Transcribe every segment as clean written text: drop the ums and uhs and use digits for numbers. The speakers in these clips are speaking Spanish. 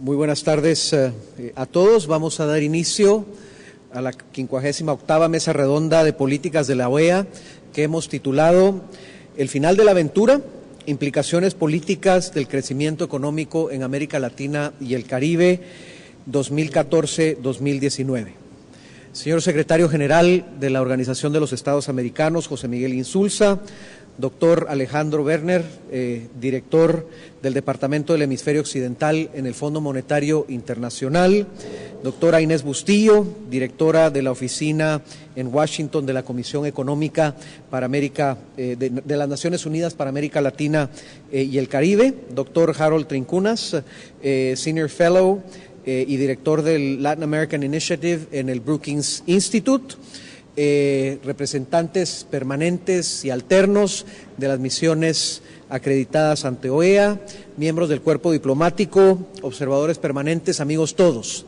Muy buenas tardes a todos. Vamos a dar inicio a la 58ª Mesa Redonda de Políticas de la OEA, que hemos titulado El final de la aventura, implicaciones políticas del crecimiento económico en América Latina y el Caribe 2014-2019. Señor Secretario General de la Organización de los Estados Americanos, José Miguel Insulza, doctor Alejandro Werner, director del Departamento del Hemisferio Occidental en el Fondo Monetario Internacional, doctora Inés Bustillo, directora de la oficina en Washington de la Comisión Económica para América, de las Naciones Unidas para América Latina y el Caribe, doctor Harold Trincunas, Senior Fellow y director del Latin American Initiative en el Brookings Institute, representantes permanentes y alternos de las misiones acreditadas ante OEA, miembros del cuerpo diplomático, observadores permanentes, amigos todos.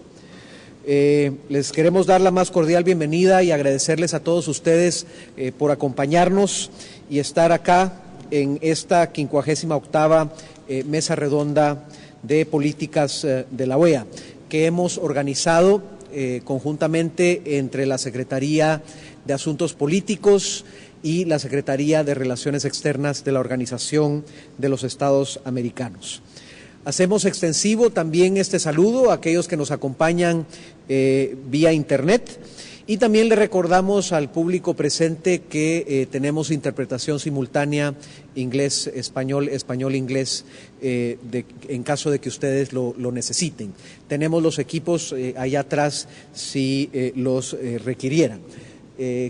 Les queremos dar la más cordial bienvenida y agradecerles a todos ustedes por acompañarnos y estar acá en esta 58ª Mesa Redonda de Políticas de la OEA, que hemos organizado conjuntamente entre la Secretaría de Asuntos Políticos y la Secretaría de Relaciones Externas de la Organización de los Estados Americanos. Hacemos extensivo también este saludo a aquellos que nos acompañan vía Internet y también le recordamos al público presente que tenemos interpretación simultánea inglés-español, español-inglés, en caso de que ustedes lo necesiten. Tenemos los equipos allá atrás si los requirieran.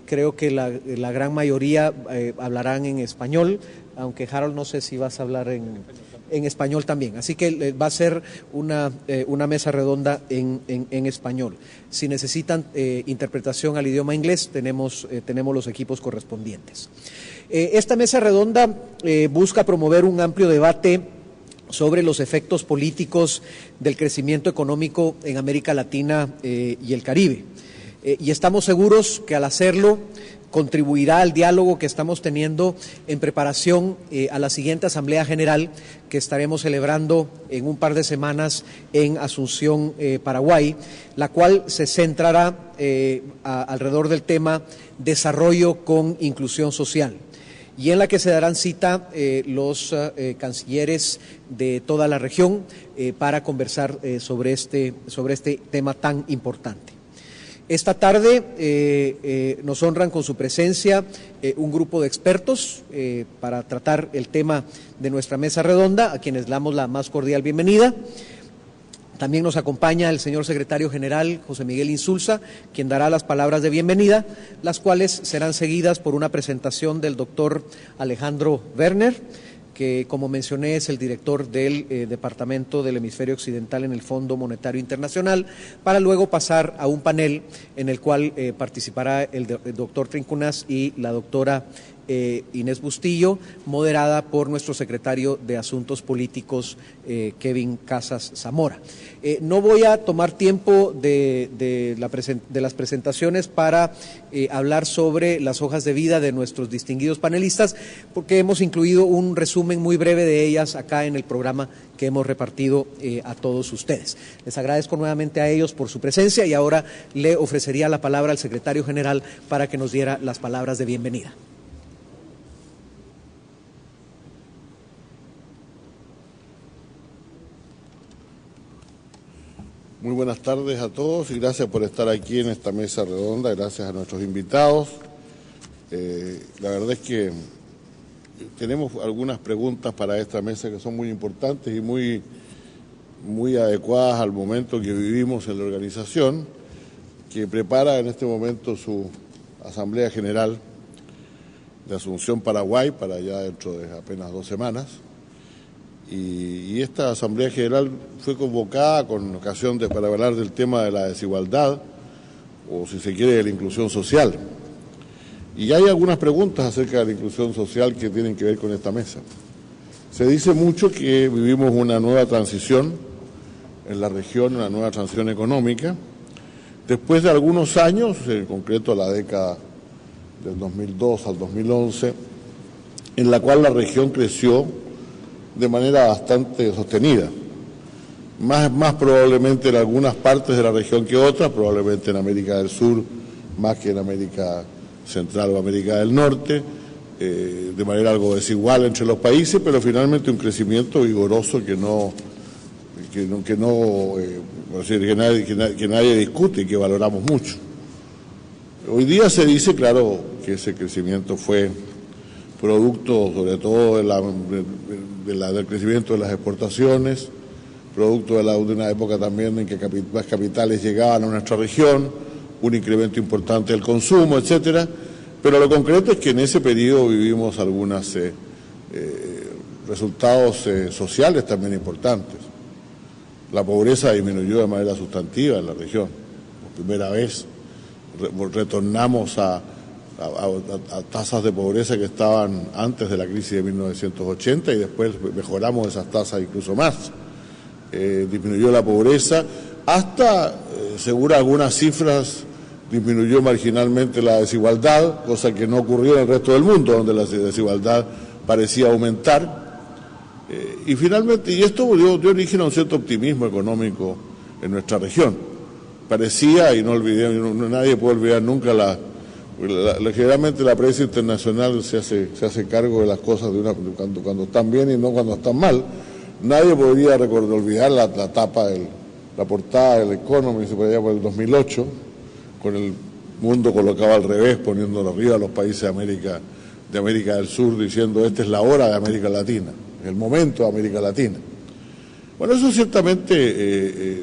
Creo que la gran mayoría hablarán en español, aunque Harold no sé si vas a hablar en español también. Así que va a ser una mesa redonda en español. Si necesitan interpretación al idioma inglés, tenemos los equipos correspondientes. Esta mesa redonda busca promover un amplio debate sobre los efectos políticos del crecimiento económico en América Latina y el Caribe. Y estamos seguros que al hacerlo contribuirá al diálogo que estamos teniendo en preparación a la siguiente Asamblea General que estaremos celebrando en un par de semanas en Asunción, Paraguay, la cual se centrará alrededor del tema desarrollo con inclusión social, y en la que se darán cita los cancilleres de toda la región para conversar sobre este tema tan importante. Esta tarde nos honran con su presencia un grupo de expertos para tratar el tema de nuestra mesa redonda, a quienes damos la más cordial bienvenida. También nos acompaña el señor secretario general José Miguel Insulza, quien dará las palabras de bienvenida, las cuales serán seguidas por una presentación del doctor Alejandro Werner, que, como mencioné, es el director del Departamento del Hemisferio Occidental en el Fondo Monetario Internacional, para luego pasar a un panel en el cual participará el doctor Trincunas y la doctora Inés Bustillo, moderada por nuestro secretario de Asuntos Políticos, Kevin Casas Zamora. No voy a tomar tiempo de las presentaciones para hablar sobre las hojas de vida de nuestros distinguidos panelistas, porque hemos incluido un resumen muy breve de ellas acá en el programa que hemos repartido a todos ustedes. Les agradezco nuevamente a ellos por su presencia y ahora le ofrecería la palabra al secretario general para que nos diera las palabras de bienvenida. Muy buenas tardes a todos y gracias por estar aquí en esta mesa redonda, gracias a nuestros invitados. La verdad es que tenemos algunas preguntas para esta mesa que son muy importantes y muy adecuadas al momento que vivimos en la organización, que prepara en este momento su Asamblea General de Asunción, Paraguay, para ya dentro de apenas 2 semanas. Y esta Asamblea General fue convocada con ocasión para hablar del tema de la desigualdad, o si se quiere, de la inclusión social. Y hay algunas preguntas acerca de la inclusión social que tienen que ver con esta mesa. Se dice mucho que vivimos una nueva transición en la región, una nueva transición económica, después de algunos años, en concreto la década del 2002 al 2011, en la cual la región creció de manera bastante sostenida. más probablemente en algunas partes de la región que otras, probablemente en América del Sur más que en América Central o América del Norte, de manera algo desigual entre los países, pero finalmente un crecimiento vigoroso que nadie discute y que valoramos mucho. Hoy día se dice, claro, que ese crecimiento fue producto sobre todo del crecimiento de las exportaciones, producto de una época también en que más capitales llegaban a nuestra región, un incremento importante del consumo, etcétera, pero lo concreto es que en ese periodo vivimos algunos resultados sociales también importantes. La pobreza disminuyó de manera sustantiva en la región. Por primera vez retornamos a tasas de pobreza que estaban antes de la crisis de 1980 y después mejoramos esas tasas incluso más. Disminuyó la pobreza hasta, según algunas cifras, disminuyó marginalmente la desigualdad, cosa que no ocurrió en el resto del mundo, donde la desigualdad parecía aumentar. Y finalmente, y esto dio origen a un cierto optimismo económico en nuestra región. Parecía, y no olvidé, nadie puede olvidar nunca, generalmente la prensa internacional se hace cargo de las cosas cuando están bien y no cuando están mal. Nadie podría olvidar la portada del Economist por allá por el 2008, con el mundo colocado al revés, poniéndolo arriba a los países de América del Sur, diciendo esta es la hora de América Latina, el momento de América Latina. Bueno, eso ciertamente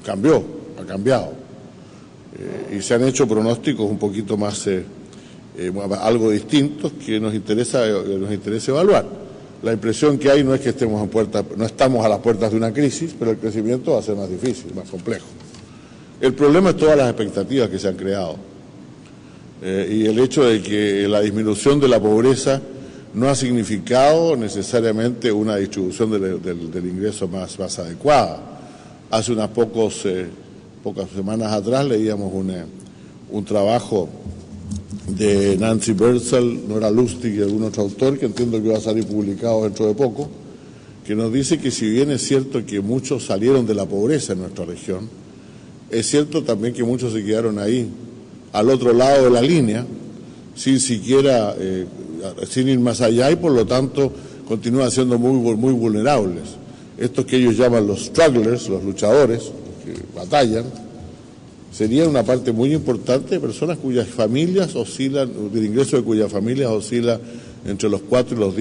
ha cambiado, y se han hecho pronósticos un poquito más, algo distintos que nos interesa evaluar. La impresión que hay no es que no estamos a las puertas de una crisis, pero el crecimiento va a ser más difícil, más complejo. El problema es todas las expectativas que se han creado y el hecho de que la disminución de la pobreza no ha significado necesariamente una distribución del ingreso más adecuada. Hace unas pocas semanas atrás leíamos un trabajo de Nancy Birdsall, Nora Lustig y algún otro autor que entiendo que va a salir publicado dentro de poco, que nos dice que si bien es cierto que muchos salieron de la pobreza en nuestra región, es cierto también que muchos se quedaron ahí, al otro lado de la línea, sin ir más allá y por lo tanto continúan siendo muy vulnerables. Estos que ellos llaman los strugglers, los luchadores, que batallan, serían una parte muy importante de personas cuyas familias oscilan, el ingreso de cuyas familias oscila entre los 4 y los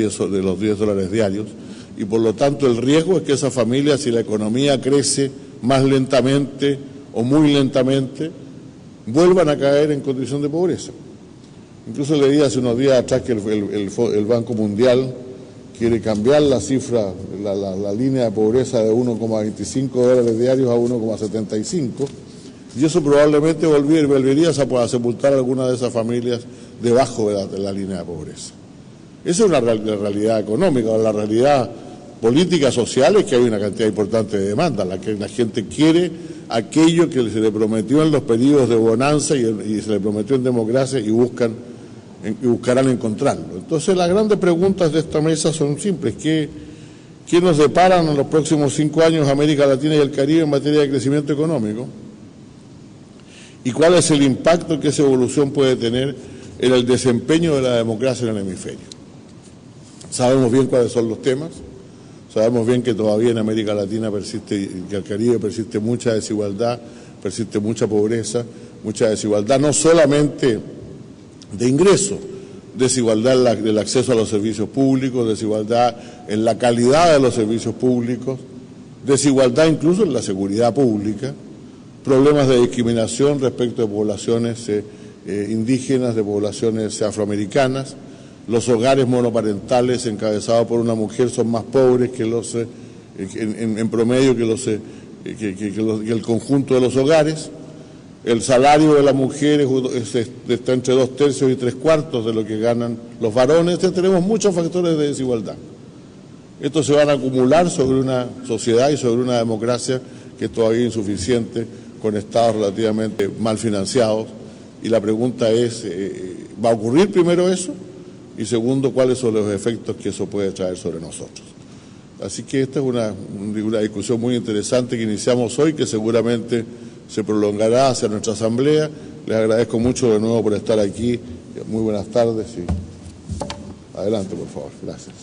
10 dólares diarios, y por lo tanto el riesgo es que esas familias, si la economía crece más lentamente o muy lentamente, vuelvan a caer en condición de pobreza. Incluso leí hace unos días atrás que el Banco Mundial quiere cambiar la cifra, la línea de pobreza de 1,25 dólares diarios a 1,75, y eso probablemente volvería a sepultar a algunas de esas familias debajo de la línea de pobreza. Esa es una realidad económica. La realidad política, social, es que hay una cantidad importante de demandas. La gente quiere aquello que se le prometió en los periodos de bonanza y se le prometió en democracia y buscarán encontrarlo. Entonces las grandes preguntas de esta mesa son simples. ¿Qué nos deparan en los próximos 5 años América Latina y el Caribe en materia de crecimiento económico? ¿Y cuál es el impacto que esa evolución puede tener en el desempeño de la democracia en el hemisferio? Sabemos bien cuáles son los temas, sabemos bien que todavía en América Latina persiste, y que el Caribe persiste mucha desigualdad, persiste mucha pobreza, mucha desigualdad, no solamente de ingreso, desigualdad del acceso a los servicios públicos, desigualdad en la calidad de los servicios públicos, desigualdad incluso en la seguridad pública, problemas de discriminación respecto de poblaciones indígenas, de poblaciones afroamericanas. Los hogares monoparentales encabezados por una mujer son más pobres que en promedio que el conjunto de los hogares. El salario de las mujeres está entre 2/3 y 3/4 de lo que ganan los varones. Entonces tenemos muchos factores de desigualdad. Estos se van a acumular sobre una sociedad y sobre una democracia que es todavía insuficiente, con estados relativamente mal financiados, y la pregunta es, ¿va a ocurrir primero eso? Y segundo, ¿cuáles son los efectos que eso puede traer sobre nosotros? Así que esta es una discusión muy interesante que iniciamos hoy, que seguramente se prolongará hacia nuestra asamblea. Les agradezco mucho de nuevo por estar aquí. Muy buenas tardes y adelante, por favor. Gracias.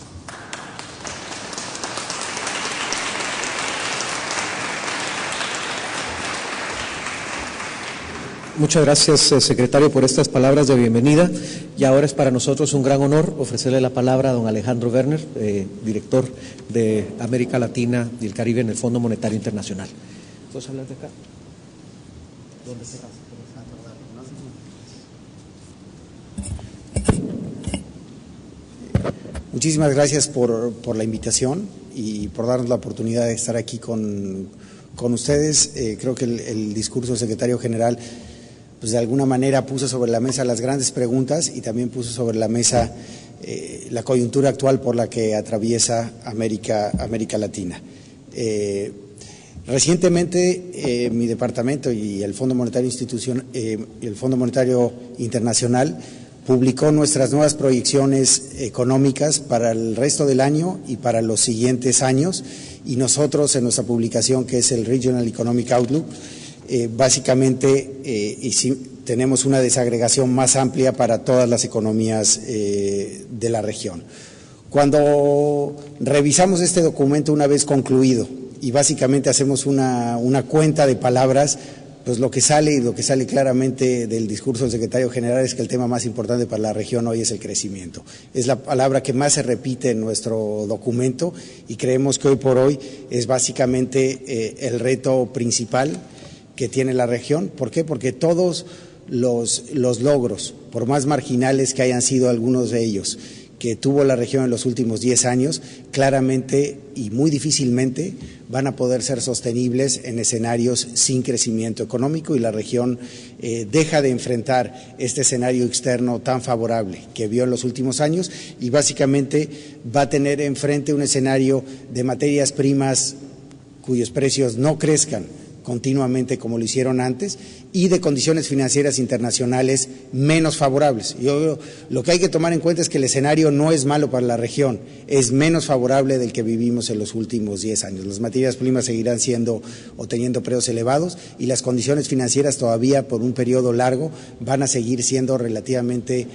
Muchas gracias, secretario, por estas palabras de bienvenida. Y ahora es para nosotros un gran honor ofrecerle la palabra a don Alejandro Werner, director de América Latina y el Caribe en el Fondo Monetario Internacional. ¿Puedes hablar de acá? ¿Dónde se pasa? Muchísimas gracias por la invitación y por darnos la oportunidad de estar aquí con ustedes. Creo que el discurso del secretario general, pues de alguna manera puso sobre la mesa las grandes preguntas y también puso sobre la mesa la coyuntura actual por la que atraviesa América Latina. Recientemente mi departamento y el Fondo Monetario Internacional publicó nuestras nuevas proyecciones económicas para el resto del año y para los siguientes años, y nosotros en nuestra publicación, que es el Regional Economic Outlook, básicamente tenemos una desagregación más amplia para todas las economías de la región. Cuando revisamos este documento una vez concluido y básicamente hacemos una cuenta de palabras, pues lo que sale claramente del discurso del secretario general es que el tema más importante para la región hoy es el crecimiento. Es la palabra que más se repite en nuestro documento y creemos que hoy por hoy es básicamente el reto principal que tiene la región. ¿Por qué? Porque todos los logros, por más marginales que hayan sido algunos de ellos, que tuvo la región en los últimos 10 años, claramente y muy difícilmente van a poder ser sostenibles en escenarios sin crecimiento económico, y la región deja de enfrentar este escenario externo tan favorable que vio en los últimos años y básicamente va a tener enfrente un escenario de materias primas cuyos precios no crezcan continuamente como lo hicieron antes y de condiciones financieras internacionales menos favorables. Lo que hay que tomar en cuenta es que el escenario no es malo para la región, es menos favorable del que vivimos en los últimos 10 años. Las materias primas seguirán siendo o teniendo precios elevados y las condiciones financieras todavía por un periodo largo van a seguir siendo relativamente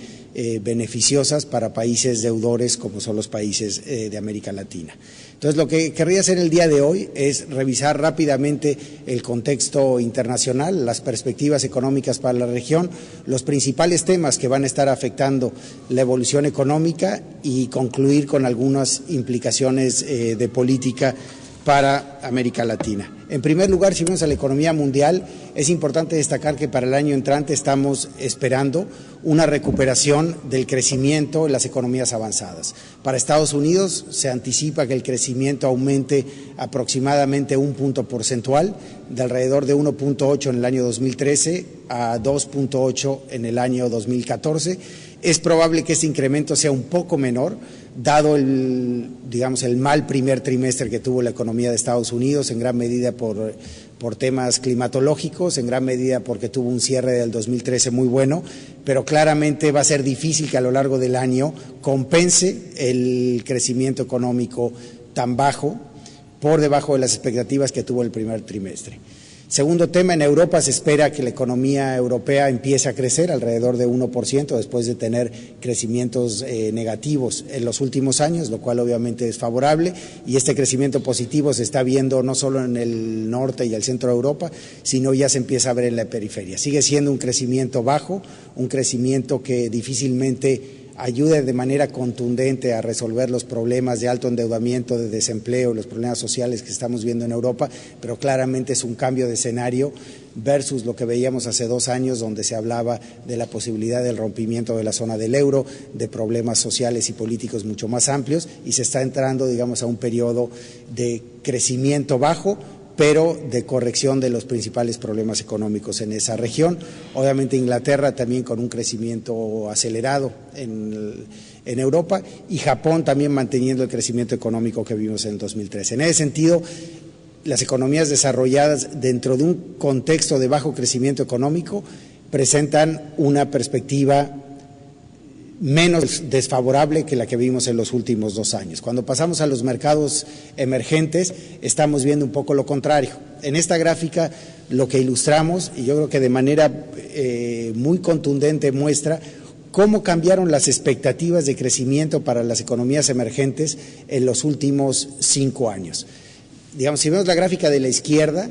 beneficiosas para países deudores como son los países de América Latina. Entonces, lo que querría hacer el día de hoy es revisar rápidamente el contexto internacional, las perspectivas económicas para la región, los principales temas que van a estar afectando la evolución económica y concluir con algunas implicaciones de política para América Latina. En primer lugar, si vemos a la economía mundial, es importante destacar que para el año entrante estamos esperando una recuperación del crecimiento en las economías avanzadas. Para Estados Unidos se anticipa que el crecimiento aumente aproximadamente un punto porcentual, de alrededor de 1.8 en el año 2013 a 2.8 en el año 2014. Es probable que este incremento sea un poco menor, dado el mal primer trimestre que tuvo la economía de Estados Unidos, en gran medida por temas climatológicos, en gran medida porque tuvo un cierre del 2013 muy bueno, pero claramente va a ser difícil que a lo largo del año compense el crecimiento económico tan bajo, por debajo de las expectativas que tuvo el primer trimestre. Segundo tema, en Europa se espera que la economía europea empiece a crecer alrededor de 1% después de tener crecimientos negativos en los últimos años, lo cual obviamente es favorable, y este crecimiento positivo se está viendo no solo en el norte y el centro de Europa, sino ya se empieza a ver en la periferia. Sigue siendo un crecimiento bajo, un crecimiento que difícilmente ayude de manera contundente a resolver los problemas de alto endeudamiento, de desempleo, los problemas sociales que estamos viendo en Europa, pero claramente es un cambio de escenario versus lo que veíamos hace 2 años, donde se hablaba de la posibilidad del rompimiento de la zona del euro, de problemas sociales y políticos mucho más amplios, y se está entrando, a un periodo de crecimiento bajo, pero de corrección de los principales problemas económicos en esa región. Obviamente Inglaterra también con un crecimiento acelerado en Europa, y Japón también manteniendo el crecimiento económico que vimos en el 2013. En ese sentido, las economías desarrolladas dentro de un contexto de bajo crecimiento económico presentan una perspectiva menos desfavorable que la que vimos en los últimos 2 años. Cuando pasamos a los mercados emergentes, estamos viendo un poco lo contrario. En esta gráfica lo que ilustramos, y yo creo que de manera muy contundente muestra cómo cambiaron las expectativas de crecimiento para las economías emergentes en los últimos 5 años. Digamos, si vemos la gráfica de la izquierda,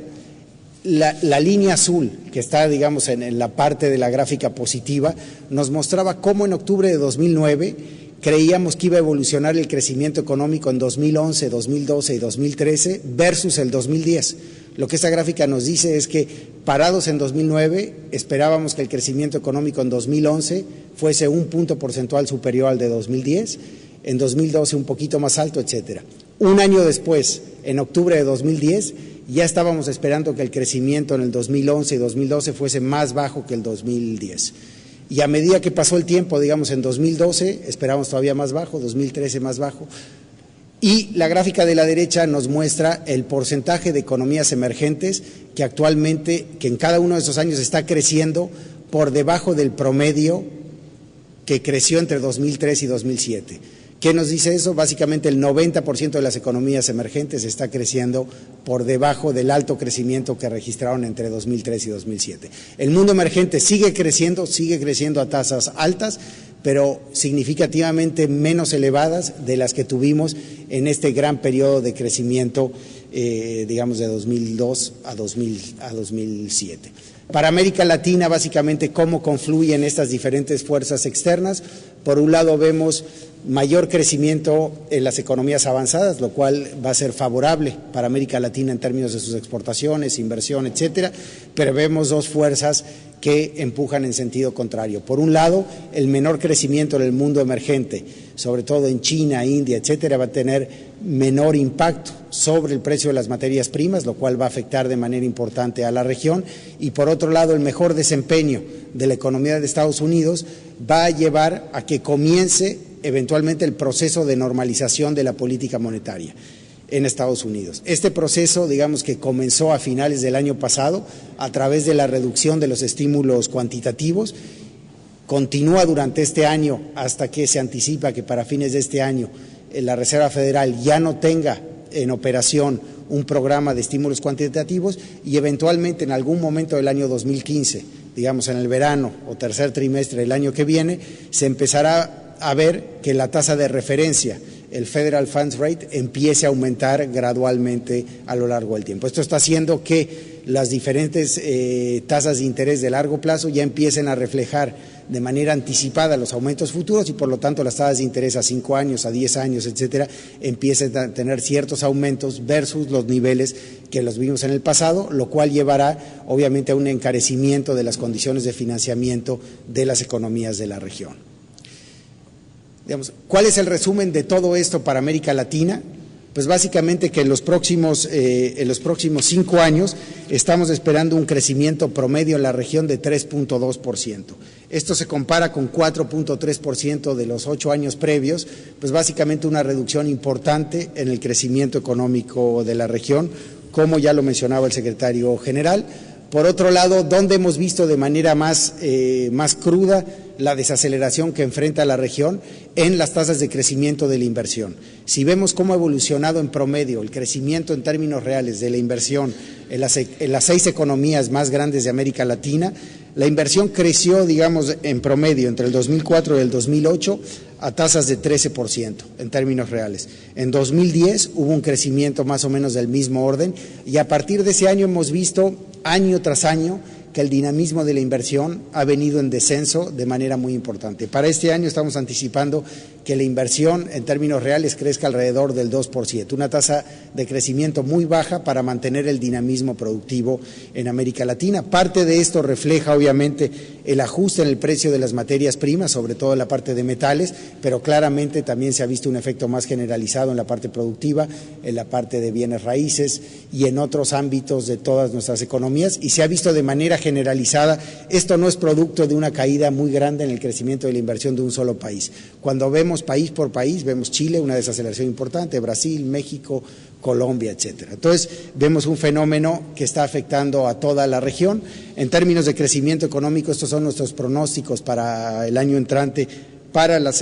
la línea azul que está, digamos, en la parte de la gráfica positiva, nos mostraba cómo en octubre de 2009 creíamos que iba a evolucionar el crecimiento económico en 2011, 2012 y 2013 versus el 2010. Lo que esta gráfica nos dice es que, parados en 2009, esperábamos que el crecimiento económico en 2011 fuese 1 punto porcentual superior al de 2010, en 2012 un poquito más alto, etcétera. Un año después, en octubre de 2010, ya estábamos esperando que el crecimiento en el 2011 y 2012 fuese más bajo que el 2010. Y a medida que pasó el tiempo, digamos en 2012, esperamos todavía más bajo, 2013 más bajo. Y la gráfica de la derecha nos muestra el porcentaje de economías emergentes que actualmente, que en cada uno de esos años está creciendo por debajo del promedio que creció entre 2003 y 2007. ¿Qué nos dice eso? Básicamente el 90% de las economías emergentes está creciendo por debajo del alto crecimiento que registraron entre 2003 y 2007. El mundo emergente sigue creciendo a tasas altas, pero significativamente menos elevadas de las que tuvimos en este gran periodo de crecimiento, digamos, de 2002 a 2007. Para América Latina, básicamente, ¿cómo confluyen estas diferentes fuerzas externas? Por un lado, vemos mayor crecimiento en las economías avanzadas, lo cual va a ser favorable para América Latina en términos de sus exportaciones, inversión, etcétera, pero vemos 2 fuerzas que empujan en sentido contrario. Por un lado, el menor crecimiento en el mundo emergente, sobre todo en China, India, etcétera, va a tener menor impacto sobre el precio de las materias primas, lo cual va a afectar de manera importante a la región, y por otro lado, el mejor desempeño de la economía de Estados Unidos va a llevar a que comience eventualmente el proceso de normalización de la política monetaria en Estados Unidos. Este proceso, digamos, que comenzó a finales del año pasado a través de la reducción de los estímulos cuantitativos, continúa durante este año hasta que se anticipa que para fines de este año la Reserva Federal ya no tenga en operación un programa de estímulos cuantitativos y eventualmente en algún momento del año 2015, digamos en el verano o tercer trimestre del año que viene, se empezará a ver que la tasa de referencia, el Federal Funds Rate, empiece a aumentar gradualmente a lo largo del tiempo. Esto está haciendo que las diferentes tasas de interés de largo plazo ya empiecen a reflejar de manera anticipada los aumentos futuros y por lo tanto las tasas de interés a 5 años, a 10 años, etcétera, empiecen a tener ciertos aumentos versus los niveles que los vimos en el pasado, lo cual llevará obviamente a un encarecimiento de las condiciones de financiamiento de las economías de la región. Digamos, ¿cuál es el resumen de todo esto para América Latina? Pues básicamente que en los próximos 5 años estamos esperando un crecimiento promedio en la región de 3.2%. Esto se compara con 4.3% de los 8 años previos, pues básicamente una reducción importante en el crecimiento económico de la región, como ya lo mencionaba el secretario general. Por otro lado, ¿dónde hemos visto de manera más cruda la desaceleración que enfrenta la región? En las tasas de crecimiento de la inversión. Si vemos cómo ha evolucionado en promedio el crecimiento en términos reales de la inversión en las 6 economías más grandes de América Latina, la inversión creció, digamos, en promedio entre el 2004 y el 2008 a tasas de 13% en términos reales. En 2010 hubo un crecimiento más o menos del mismo orden y a partir de ese año hemos visto año tras año que el dinamismo de la inversión ha venido en descenso de manera muy importante. Para este año estamos anticipando que la inversión en términos reales crezca alrededor del 2%, una tasa de crecimiento muy baja para mantener el dinamismo productivo en América Latina. Parte de esto refleja obviamente el ajuste en el precio de las materias primas, sobre todo en la parte de metales, pero claramente también se ha visto un efecto más generalizado en la parte productiva, en la parte de bienes raíces y en otros ámbitos de todas nuestras economías, y se ha visto de manera generalizada. Esto no es producto de una caída muy grande en el crecimiento de la inversión de un solo país. Cuando vemos país por país, vemos Chile, una desaceleración importante, Brasil, México, Colombia, etcétera. Entonces, vemos un fenómeno que está afectando a toda la región. En términos de crecimiento económico, estos son nuestros pronósticos para el año entrante para las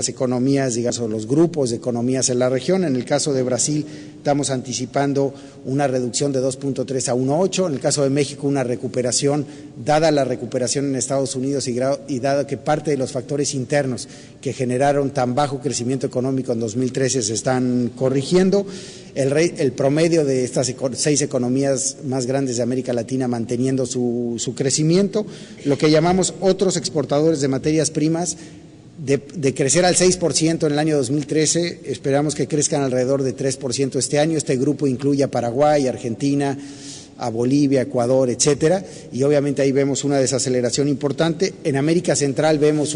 economías, digamos, o los grupos de economías en la región. En el caso de Brasil estamos anticipando una reducción de 2.3 a 1.8, en el caso de México una recuperación, dada la recuperación en Estados Unidos y dado que parte de los factores internos que generaron tan bajo crecimiento económico en 2013 se están corrigiendo. El promedio de estas 6 economías más grandes de América Latina manteniendo su crecimiento. Lo que llamamos otros exportadores de materias primas, de crecer al 6% en el año 2013, esperamos que crezcan alrededor de 3% este año. Este grupo incluye a Paraguay, Argentina, a Bolivia, Ecuador, etcétera, y obviamente ahí vemos una desaceleración importante. En América Central vemos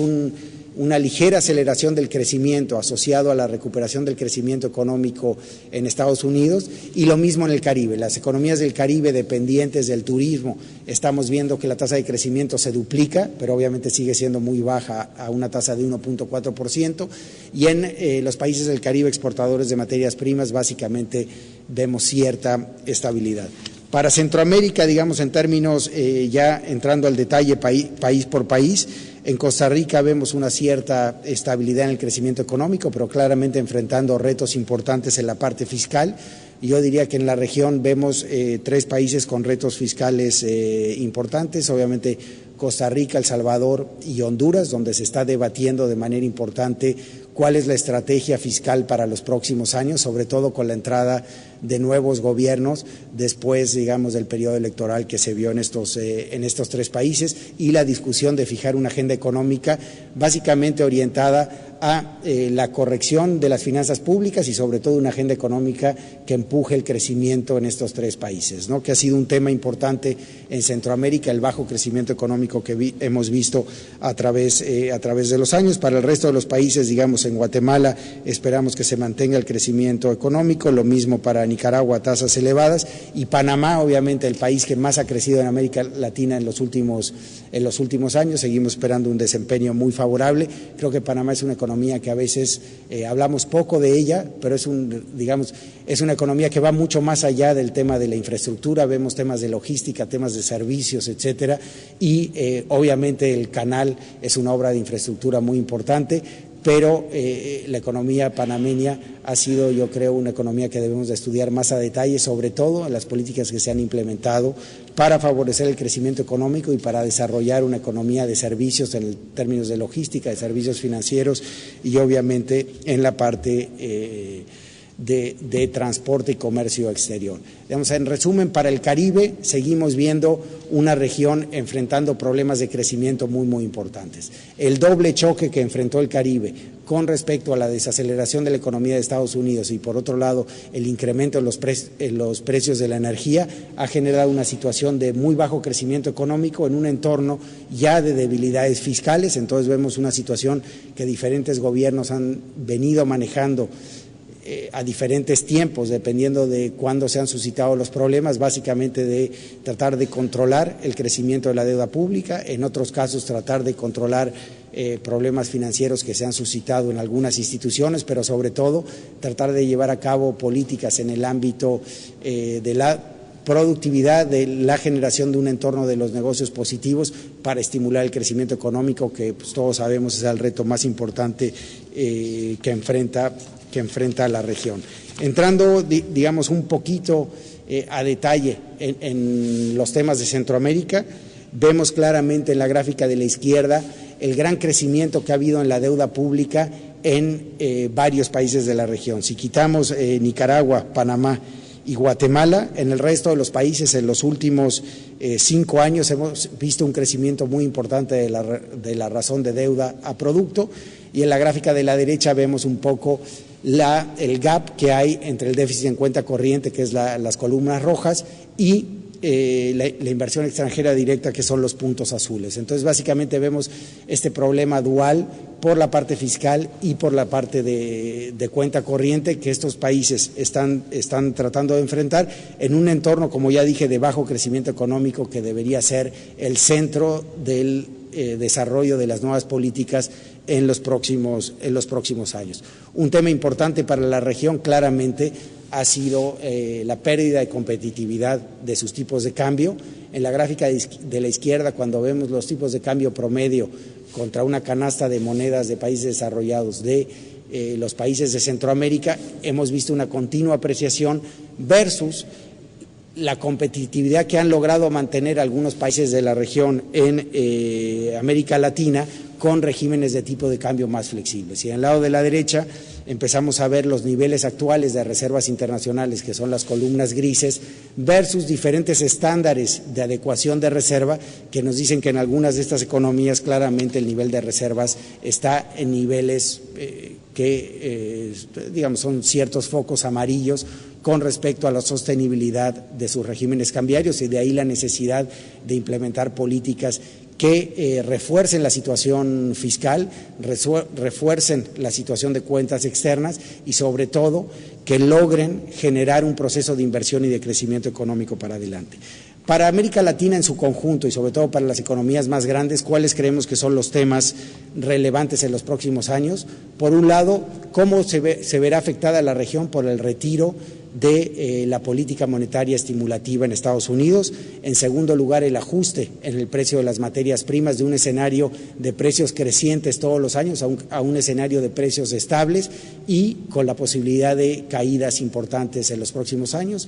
una ligera aceleración del crecimiento asociado a la recuperación del crecimiento económico en Estados Unidos, y lo mismo en el Caribe. Las economías del Caribe dependientes del turismo, estamos viendo que la tasa de crecimiento se duplica, pero obviamente sigue siendo muy baja, a una tasa de 1.4%, y en los países del Caribe exportadores de materias primas básicamente vemos cierta estabilidad. Para Centroamérica, digamos en términos ya entrando al detalle país por país, en Costa Rica vemos una cierta estabilidad en el crecimiento económico, pero claramente enfrentando retos importantes en la parte fiscal. Yo diría que en la región vemos 3 países con retos fiscales importantes, obviamente Costa Rica, El Salvador y Honduras, donde se está debatiendo de manera importante cuál es la estrategia fiscal para los próximos años, sobre todo con la entrada de nuevos gobiernos después, digamos, del periodo electoral que se vio en estos 3 países, y la discusión de fijar una agenda económica básicamente orientada a la corrección de las finanzas públicas y sobre todo una agenda económica que empuje el crecimiento en estos 3 países, ¿no? Que ha sido un tema importante en Centroamérica, el bajo crecimiento económico que hemos visto a través de los años. Para el resto de los países, digamos, en Guatemala esperamos que se mantenga el crecimiento económico, lo mismo para Nicaragua, tasas elevadas, y Panamá, obviamente el país que más ha crecido en América Latina en los últimos años, seguimos esperando un desempeño muy favorable. Creo que Panamá es una economía que a veces hablamos poco de ella, pero es una economía que va mucho más allá del tema de la infraestructura. Vemos temas de logística, temas de servicios, etcétera, y obviamente el canal es una obra de infraestructura muy importante, pero la economía panameña ha sido, yo creo, una economía que debemos de estudiar más a detalle, sobre todo en las políticas que se han implementado para favorecer el crecimiento económico y para desarrollar una economía de servicios en términos de logística, de servicios financieros y obviamente en la parte de transporte y comercio exterior. Digamos, en resumen, para el Caribe seguimos viendo una región enfrentando problemas de crecimiento muy, muy importantes. El doble choque que enfrentó el Caribe con respecto a la desaceleración de la economía de Estados Unidos y, por otro lado, el incremento en los precios de la energía ha generado una situación de muy bajo crecimiento económico en un entorno ya de debilidades fiscales. Entonces vemos una situación que diferentes gobiernos han venido manejando a diferentes tiempos, dependiendo de cuándo se han suscitado los problemas, básicamente de tratar de controlar el crecimiento de la deuda pública, en otros casos tratar de controlar problemas financieros que se han suscitado en algunas instituciones, pero sobre todo tratar de llevar a cabo políticas en el ámbito de la productividad, de la generación de un entorno de los negocios positivos para estimular el crecimiento económico, que pues, todos sabemos es el reto más importante que enfrenta la región. Entrando, digamos, un poquito a detalle en los temas de Centroamérica, vemos claramente en la gráfica de la izquierda el gran crecimiento que ha habido en la deuda pública en varios países de la región. Si quitamos Nicaragua, Panamá y Guatemala, en el resto de los países en los últimos 5 años hemos visto un crecimiento muy importante de la razón de deuda a producto, y en la gráfica de la derecha vemos un poco el gap que hay entre el déficit en cuenta corriente, que es las columnas rojas, y la inversión extranjera directa, que son los puntos azules. Entonces, básicamente vemos este problema dual por la parte fiscal y por la parte de cuenta corriente que estos países están tratando de enfrentar en un entorno, como ya dije, de bajo crecimiento económico, que debería ser el centro del desarrollo de las nuevas políticas en los próximos años. Un tema importante para la región claramente ha sido la pérdida de competitividad de sus tipos de cambio. En la gráfica de la izquierda, cuando vemos los tipos de cambio promedio contra una canasta de monedas de países desarrollados de los países de Centroamérica, hemos visto una continua apreciación versus la competitividad que han logrado mantener algunos países de la región en América Latina con regímenes de tipo de cambio más flexibles. Y en el lado de la derecha empezamos a ver los niveles actuales de reservas internacionales, que son las columnas grises, versus diferentes estándares de adecuación de reserva que nos dicen que en algunas de estas economías claramente el nivel de reservas está en niveles digamos, son ciertos focos amarillos con respecto a la sostenibilidad de sus regímenes cambiarios, y de ahí la necesidad de implementar políticas que refuercen la situación fiscal, refuercen la situación de cuentas externas y sobre todo que logren generar un proceso de inversión y de crecimiento económico para adelante. Para América Latina en su conjunto y sobre todo para las economías más grandes, ¿cuáles creemos que son los temas relevantes en los próximos años? Por un lado, ¿cómo se verá afectada la región por el retiro de la política monetaria estimulativa en Estados Unidos? En segundo lugar, el ajuste en el precio de las materias primas de un escenario de precios crecientes todos los años a un escenario de precios estables y con la posibilidad de caídas importantes en los próximos años.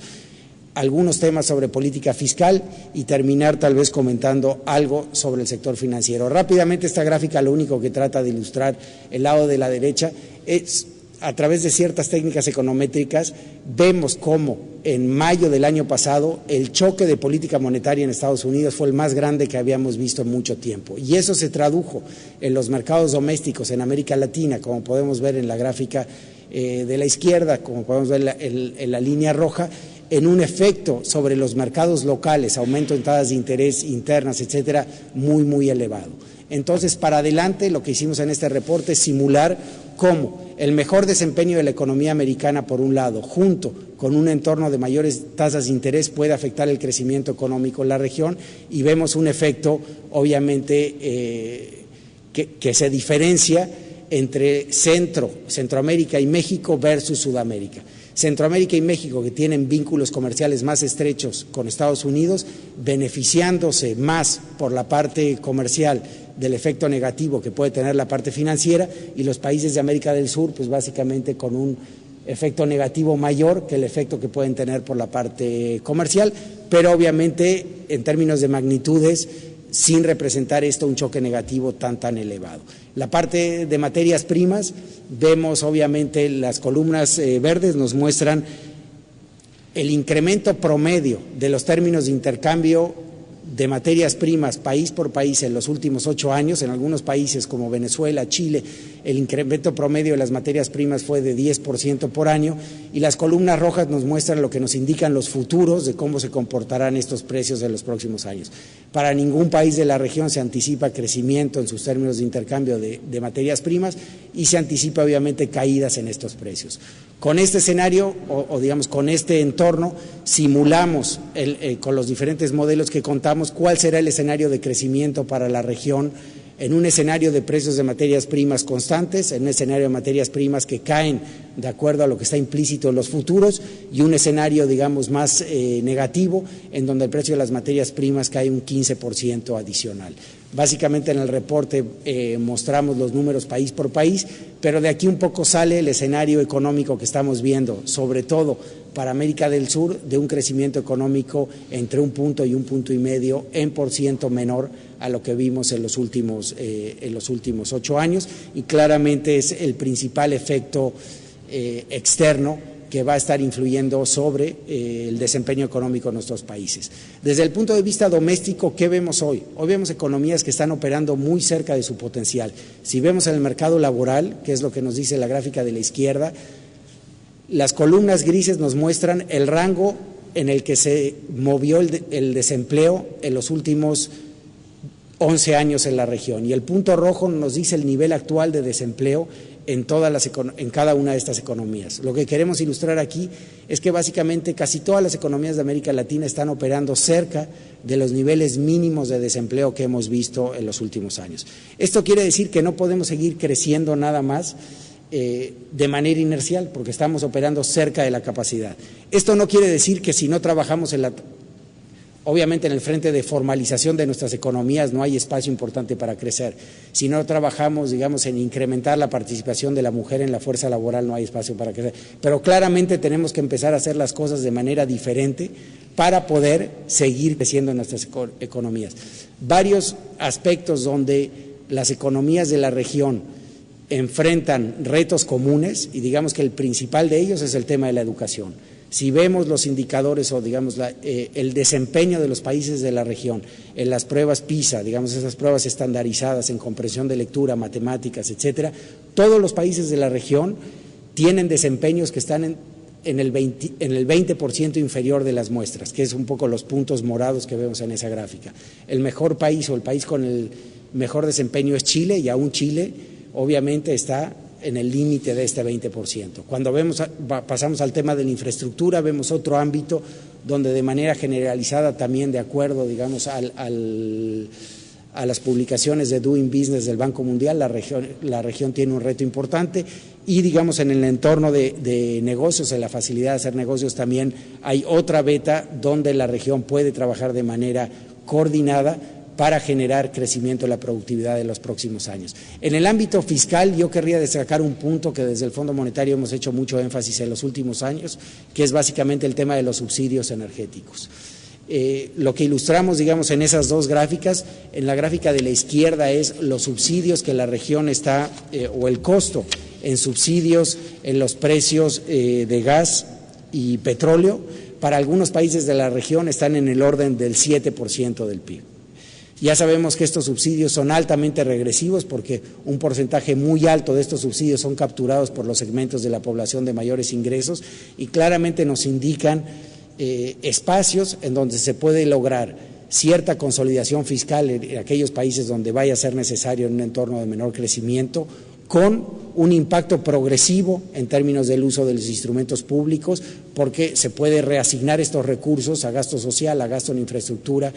Algunos temas sobre política fiscal y terminar tal vez comentando algo sobre el sector financiero. Rápidamente, esta gráfica lo único que trata de ilustrar el lado de la derecha es, a través de ciertas técnicas econométricas, vemos cómo en mayo del año pasado el choque de política monetaria en Estados Unidos fue el más grande que habíamos visto en mucho tiempo, y eso se tradujo en los mercados domésticos en América Latina, como podemos ver en la gráfica de la izquierda, como podemos ver en la línea roja, en un efecto sobre los mercados locales, aumento en tasas de interés internas, etcétera, muy elevado. Entonces, para adelante, lo que hicimos en este reporte es simular cómo el mejor desempeño de la economía americana, por un lado, junto con un entorno de mayores tasas de interés, puede afectar el crecimiento económico en la región, y vemos un efecto, obviamente, que se diferencia entre Centroamérica y México versus Sudamérica. Centroamérica y México, que tienen vínculos comerciales más estrechos con Estados Unidos, beneficiándose más por la parte comercial del efecto negativo que puede tener la parte financiera, y los países de América del Sur, pues básicamente con un efecto negativo mayor que el efecto que pueden tener por la parte comercial, pero obviamente en términos de magnitudes, sin representar esto un choque negativo tan elevado. La parte de materias primas, vemos obviamente las columnas verdes nos muestran el incremento promedio de los términos de intercambio de materias primas país por país en los últimos 8 años. En algunos países como Venezuela, Chile, el incremento promedio de las materias primas fue de 10% por año, y las columnas rojas nos muestran lo que nos indican los futuros de cómo se comportarán estos precios en los próximos años. Para ningún país de la región se anticipa crecimiento en sus términos de intercambio de materias primas, y se anticipa obviamente caídas en estos precios. Con este escenario o digamos con este entorno simulamos con los diferentes modelos que contamos cuál será el escenario de crecimiento para la región en un escenario de precios de materias primas constantes, en un escenario de materias primas que caen de acuerdo a lo que está implícito en los futuros, y un escenario, digamos, más negativo, en donde el precio de las materias primas cae un 15% adicional. Básicamente en el reporte mostramos los números país por país, pero de aquí un poco sale el escenario económico que estamos viendo, sobre todo para América del Sur, de un crecimiento económico entre 1 punto y 1,5 puntos en % menor a lo que vimos en los últimos 8 años, y claramente es el principal efecto externo que va a estar influyendo sobre el desempeño económico de nuestros países. Desde el punto de vista doméstico, ¿qué vemos hoy? Hoy vemos economías que están operando muy cerca de su potencial. Si vemos en el mercado laboral, que es lo que nos dice la gráfica de la izquierda, las columnas grises nos muestran el rango en el que se movió el desempleo en los últimos 11 años en la región, y el punto rojo nos dice el nivel actual de desempleo en cada una de estas economías. Lo que queremos ilustrar aquí es que básicamente casi todas las economías de América Latina están operando cerca de los niveles mínimos de desempleo que hemos visto en los últimos años. Esto quiere decir que no podemos seguir creciendo nada más de manera inercial, porque estamos operando cerca de la capacidad. Esto no quiere decir que si no trabajamos obviamente en el frente de formalización de nuestras economías no hay espacio importante para crecer. Si no trabajamos, digamos, en incrementar la participación de la mujer en la fuerza laboral, no hay espacio para crecer. Pero claramente tenemos que empezar a hacer las cosas de manera diferente para poder seguir creciendo en nuestras economías. Varios aspectos donde las economías de la región enfrentan retos comunes, y digamos que el principal de ellos es el tema de la educación. Si vemos los indicadores o digamos el desempeño de los países de la región en las pruebas PISA, digamos esas pruebas estandarizadas en comprensión de lectura, matemáticas, etcétera, todos los países de la región tienen desempeños que están en el 20% inferior de las muestras, que es un poco los puntos morados que vemos en esa gráfica. El mejor país o el país con el mejor desempeño es Chile, y aún Chile obviamente está en el límite de este 20%. Cuando pasamos al tema de la infraestructura, vemos otro ámbito donde de manera generalizada también de acuerdo, digamos, a las publicaciones de Doing Business del Banco Mundial, la región tiene un reto importante, y digamos en el entorno de negocios, en la facilidad de hacer negocios también hay otra beta donde la región puede trabajar de manera coordinada para generar crecimiento de la productividad de los próximos años. En el ámbito fiscal yo querría destacar un punto que desde el Fondo Monetario hemos hecho mucho énfasis en los últimos años, que es básicamente el tema de los subsidios energéticos. Lo que ilustramos, digamos, en esas dos gráficas, en la gráfica de la izquierda es los subsidios que la región está, o el costo en subsidios en los precios de gas y petróleo. Para algunos países de la región están en el orden del 7% del PIB. Ya sabemos que estos subsidios son altamente regresivos porque un porcentaje muy alto de estos subsidios son capturados por los segmentos de la población de mayores ingresos, y claramente nos indican espacios en donde se puede lograr cierta consolidación fiscal en aquellos países donde vaya a ser necesario en un entorno de menor crecimiento, con un impacto progresivo en términos del uso de los instrumentos públicos, porque se puede reasignar estos recursos a gasto social, a gasto en infraestructura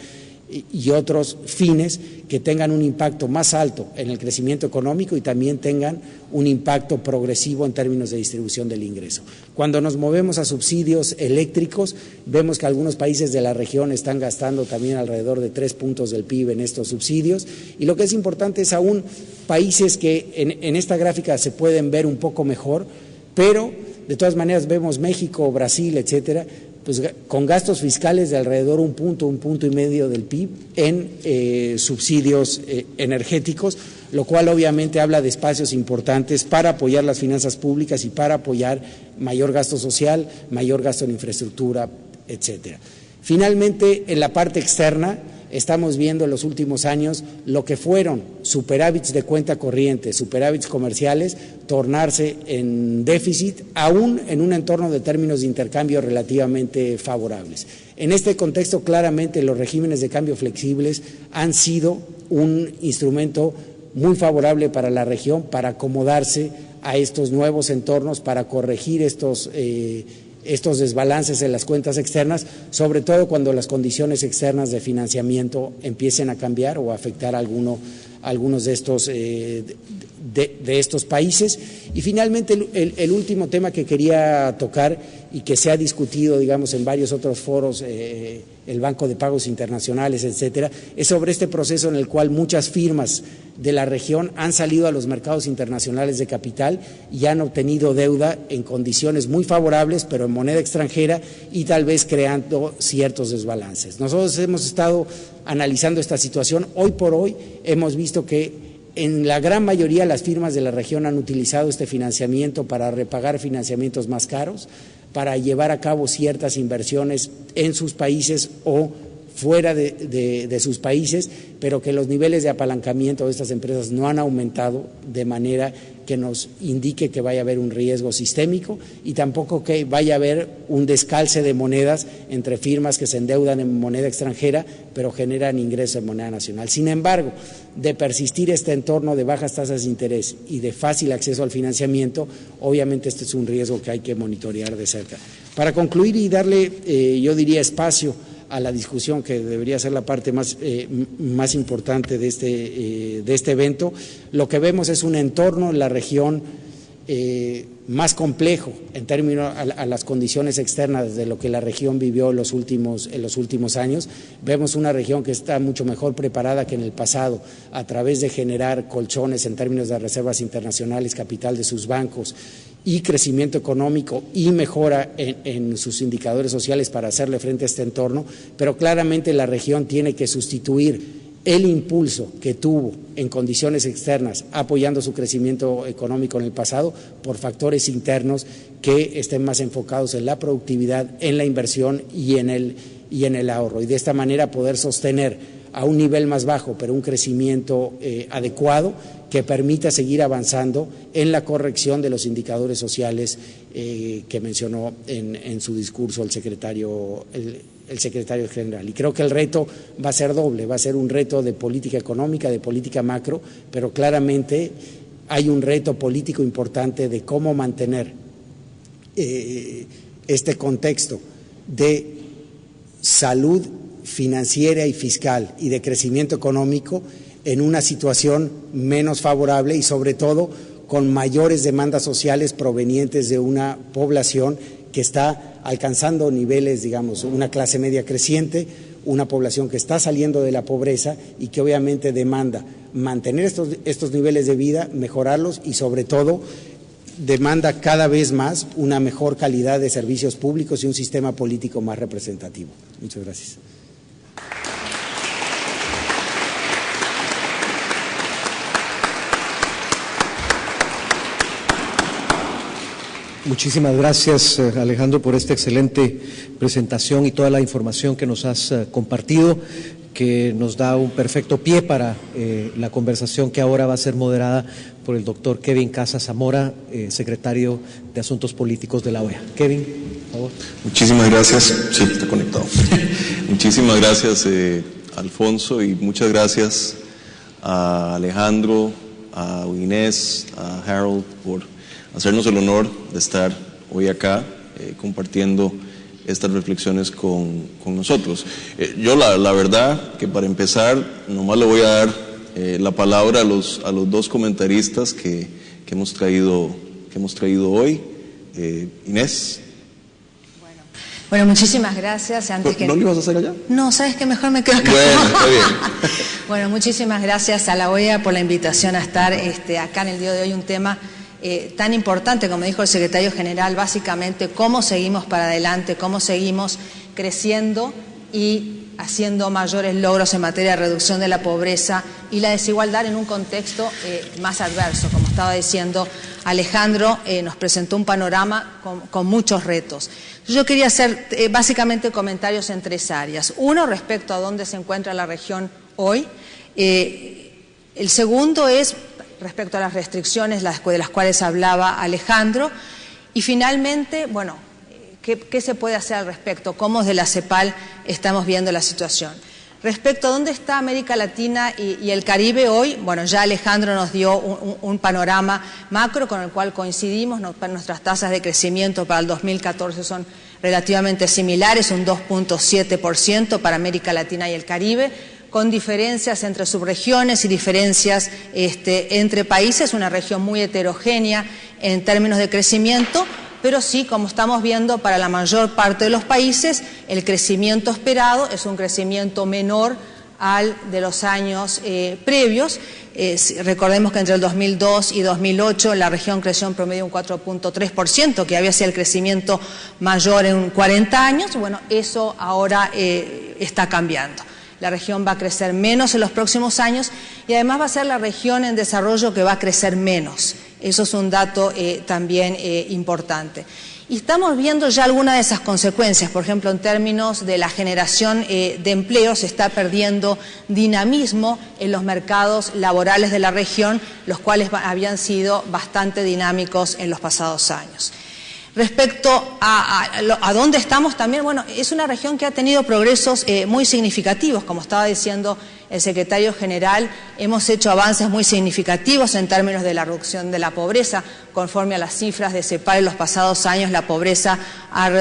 y otros fines que tengan un impacto más alto en el crecimiento económico y también tengan un impacto progresivo en términos de distribución del ingreso. Cuando nos movemos a subsidios eléctricos, vemos que algunos países de la región están gastando también alrededor de 3 puntos del PIB en estos subsidios, y lo que es importante es aún países que en esta gráfica se pueden ver un poco mejor, pero de todas maneras vemos México, Brasil, etcétera, pues con gastos fiscales de alrededor 1 punto y medio del PIB en subsidios energéticos, lo cual obviamente habla de espacios importantes para apoyar las finanzas públicas y para apoyar mayor gasto social, mayor gasto en infraestructura, etcétera. Finalmente, en la parte externa, estamos viendo en los últimos años lo que fueron superávits de cuenta corriente, superávits comerciales, tornarse en déficit, aún en un entorno de términos de intercambio relativamente favorables. En este contexto, claramente, los regímenes de cambio flexibles han sido un instrumento muy favorable para la región, para acomodarse a estos nuevos entornos, para corregir estos desbalances en las cuentas externas, sobre todo cuando las condiciones externas de financiamiento empiecen a cambiar o a afectar a algunos de estos países. Y finalmente el último tema que quería tocar y que se ha discutido, digamos, en varios otros foros, el Banco de Pagos Internacionales, etcétera, es sobre este proceso en el cual muchas firmas de la región han salido a los mercados internacionales de capital y han obtenido deuda en condiciones muy favorables, pero en moneda extranjera, y tal vez creando ciertos desbalances. Nosotros hemos estado analizando esta situación. Hoy por hoy hemos visto que en la gran mayoría las firmas de la región han utilizado este financiamiento para repagar financiamientos más caros, para llevar a cabo ciertas inversiones en sus países o fuera de sus países, pero que los niveles de apalancamiento de estas empresas no han aumentado de manera que nos indique que vaya a haber un riesgo sistémico, y tampoco que vaya a haber un descalce de monedas entre firmas que se endeudan en moneda extranjera pero generan ingresos en moneda nacional. Sin embargo, de persistir este entorno de bajas tasas de interés y de fácil acceso al financiamiento, obviamente este es un riesgo que hay que monitorear de cerca. Para concluir y darle, yo diría, espacio a la discusión que debería ser la parte más importante de este evento, lo que vemos es un entorno en la región más complejo en términos a las condiciones externas de lo que la región vivió en los últimos años. Vemos una región que está mucho mejor preparada que en el pasado a través de generar colchones en términos de reservas internacionales, capital de sus bancos y crecimiento económico y mejora en sus indicadores sociales para hacerle frente a este entorno, pero claramente la región tiene que sustituir el impulso que tuvo en condiciones externas apoyando su crecimiento económico en el pasado por factores internos que estén más enfocados en la productividad, en la inversión y en el ahorro, y de esta manera poder sostener a un nivel más bajo pero un crecimiento adecuado que permita seguir avanzando en la corrección de los indicadores sociales que mencionó en su discurso el secretario general. Y creo que el reto va a ser doble, va a ser un reto de política económica, de política macro, pero claramente hay un reto político importante de cómo mantener este contexto de salud financiera y fiscal y de crecimiento económico en una situación menos favorable y sobre todo con mayores demandas sociales provenientes de una población que está alcanzando niveles, digamos, una clase media creciente, una población que está saliendo de la pobreza y que obviamente demanda mantener estos niveles de vida, mejorarlos y sobre todo demanda cada vez más una mejor calidad de servicios públicos y un sistema político más representativo. Muchas gracias. Muchísimas gracias, Alejandro, por esta excelente presentación y toda la información que nos has compartido, que nos da un perfecto pie para la conversación que ahora va a ser moderada por el doctor Kevin Casas Zamora, secretario de Asuntos Políticos de la OEA. Kevin, por favor. Muchísimas gracias. Sí, está conectado. Muchísimas gracias, Alfonso, y muchas gracias a Alejandro, a Inés, a Harold por hacernos el honor de estar hoy acá compartiendo estas reflexiones con nosotros. Yo la verdad que para empezar nomás le voy a dar la palabra a los dos comentaristas que hemos traído hoy. Inés. Bueno, muchísimas gracias. ¿No lo ibas a hacer allá? No, sabes que mejor me quedo acá. Bueno, está bien. Bueno, muchísimas gracias a la OEA por la invitación a estar acá en el día de hoy, un tema tan importante, como dijo el secretario general, básicamente cómo seguimos para adelante, cómo seguimos creciendo y haciendo mayores logros en materia de reducción de la pobreza y la desigualdad en un contexto más adverso. Como estaba diciendo Alejandro, nos presentó un panorama con muchos retos. Yo quería hacer básicamente comentarios en tres áreas. Uno, respecto a dónde se encuentra la región hoy. El segundo es respecto a las restricciones de las cuales hablaba Alejandro. Y finalmente, bueno, ¿qué se puede hacer al respecto? ¿Cómo desde la CEPAL estamos viendo la situación? Respecto a dónde está América Latina y el Caribe hoy, bueno, ya Alejandro nos dio un panorama macro con el cual coincidimos. Nuestras tasas de crecimiento para el 2014 son relativamente similares, un 2.7% para América Latina y el Caribe, con diferencias entre subregiones y diferencias entre países, una región muy heterogénea en términos de crecimiento, pero sí, como estamos viendo, para la mayor parte de los países, el crecimiento esperado es un crecimiento menor al de los años previos. Recordemos que entre el 2002 y 2008 la región creció en promedio un 4.3%, que había sido el crecimiento mayor en 40 años. Bueno, eso ahora está cambiando. La región va a crecer menos en los próximos años y además va a ser la región en desarrollo que va a crecer menos. Eso es un dato también importante. Y estamos viendo ya algunas de esas consecuencias. Por ejemplo, en términos de la generación de empleo, se está perdiendo dinamismo en los mercados laborales de la región, los cuales habían sido bastante dinámicos en los pasados años. Respecto a dónde estamos también, bueno, es una región que ha tenido progresos muy significativos, como estaba diciendo el secretario general. Hemos hecho avances muy significativos en términos de la reducción de la pobreza. Conforme a las cifras de CEPAL en los pasados años, la pobreza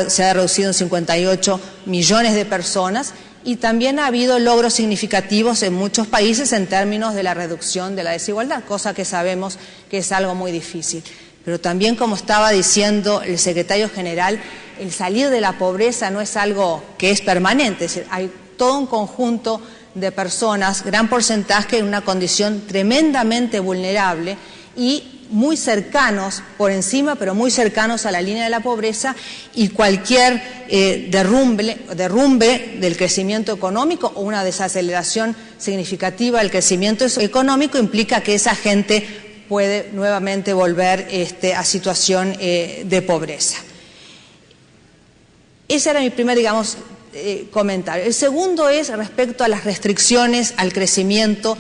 se ha reducido en 58 millones de personas y también ha habido logros significativos en muchos países en términos de la reducción de la desigualdad, cosa que sabemos que es algo muy difícil. pero también, como estaba diciendo el secretario general, el salir de la pobreza no es algo que es permanente, es decir, hay todo un conjunto de personas, gran porcentaje, en una condición tremendamente vulnerable y muy cercanos, por encima, pero muy cercanos a la línea de la pobreza, y cualquier derrumbe del crecimiento económico o una desaceleración significativa del crecimiento económico implica que esa gente puede nuevamente volver a situación de pobreza. Ese era mi primer, digamos, comentario. El segundo es respecto a las restricciones al crecimiento,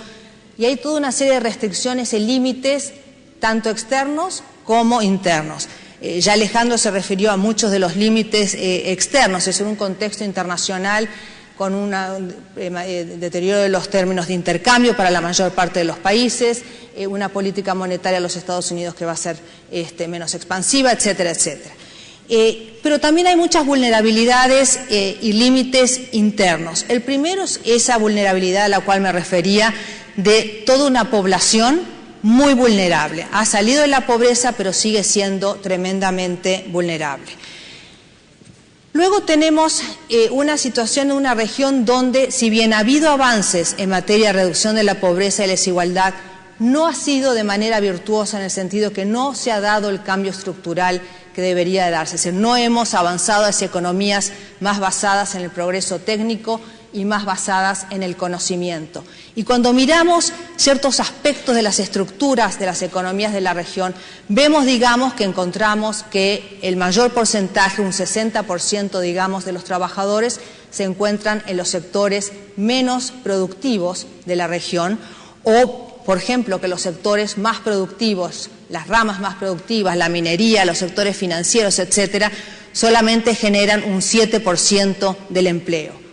y hay toda una serie de restricciones y límites, tanto externos como internos. Ya Alejandro se refirió a muchos de los límites externos, es en un contexto internacional con un deterioro de los términos de intercambio para la mayor parte de los países, una política monetaria de los Estados Unidos que va a ser menos expansiva, etcétera, etcétera. Pero también hay muchas vulnerabilidades y límites internos. El primero es esa vulnerabilidad a la cual me refería, de toda una población muy vulnerable. Ha salido de la pobreza, pero sigue siendo tremendamente vulnerable. Luego tenemos una situación en una región donde, si bien ha habido avances en materia de reducción de la pobreza y la desigualdad, no ha sido de manera virtuosa, en el sentido que no se ha dado el cambio estructural que debería de darse. Es decir, no hemos avanzado hacia economías más basadas en el progreso técnico y más basadas en el conocimiento. Y cuando miramos ciertos aspectos de las estructuras de las economías de la región, vemos, digamos, que encontramos que el mayor porcentaje, un 60%, digamos, de los trabajadores se encuentran en los sectores menos productivos de la región, o, por ejemplo, que los sectores más productivos, las ramas más productivas, la minería, los sectores financieros, etcétera, solamente generan un 7% del empleo.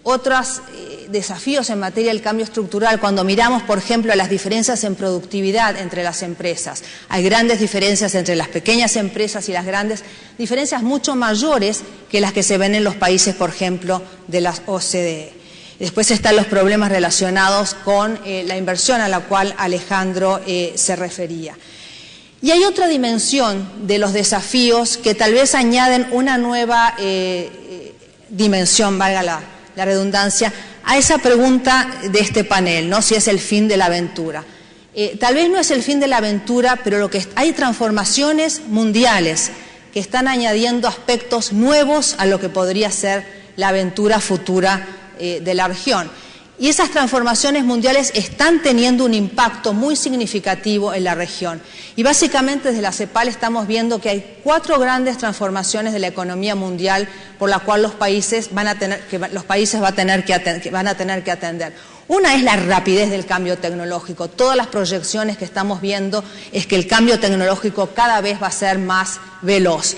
Otros desafíos en materia del cambio estructural, cuando miramos, por ejemplo, las diferencias en productividad entre las empresas, hay grandes diferencias entre las pequeñas empresas y las grandes, diferencias mucho mayores que las que se ven en los países, por ejemplo, de la OCDE. Después están los problemas relacionados con la inversión a la cual Alejandro se refería. Y hay otra dimensión de los desafíos que tal vez añaden una nueva dimensión, valga la redundancia, a esa pregunta de este panel, ¿no? Si es el fin de la aventura. Tal vez no es el fin de la aventura, pero hay transformaciones mundiales que están añadiendo aspectos nuevos a lo que podría ser la aventura futura de la región. Y esas transformaciones mundiales están teniendo un impacto muy significativo en la región. Y básicamente desde la CEPAL estamos viendo que hay 4 grandes transformaciones de la economía mundial por la cual los países van a tener que atender. Una es la rapidez del cambio tecnológico. Todas las proyecciones que estamos viendo es que el cambio tecnológico cada vez va a ser más veloz.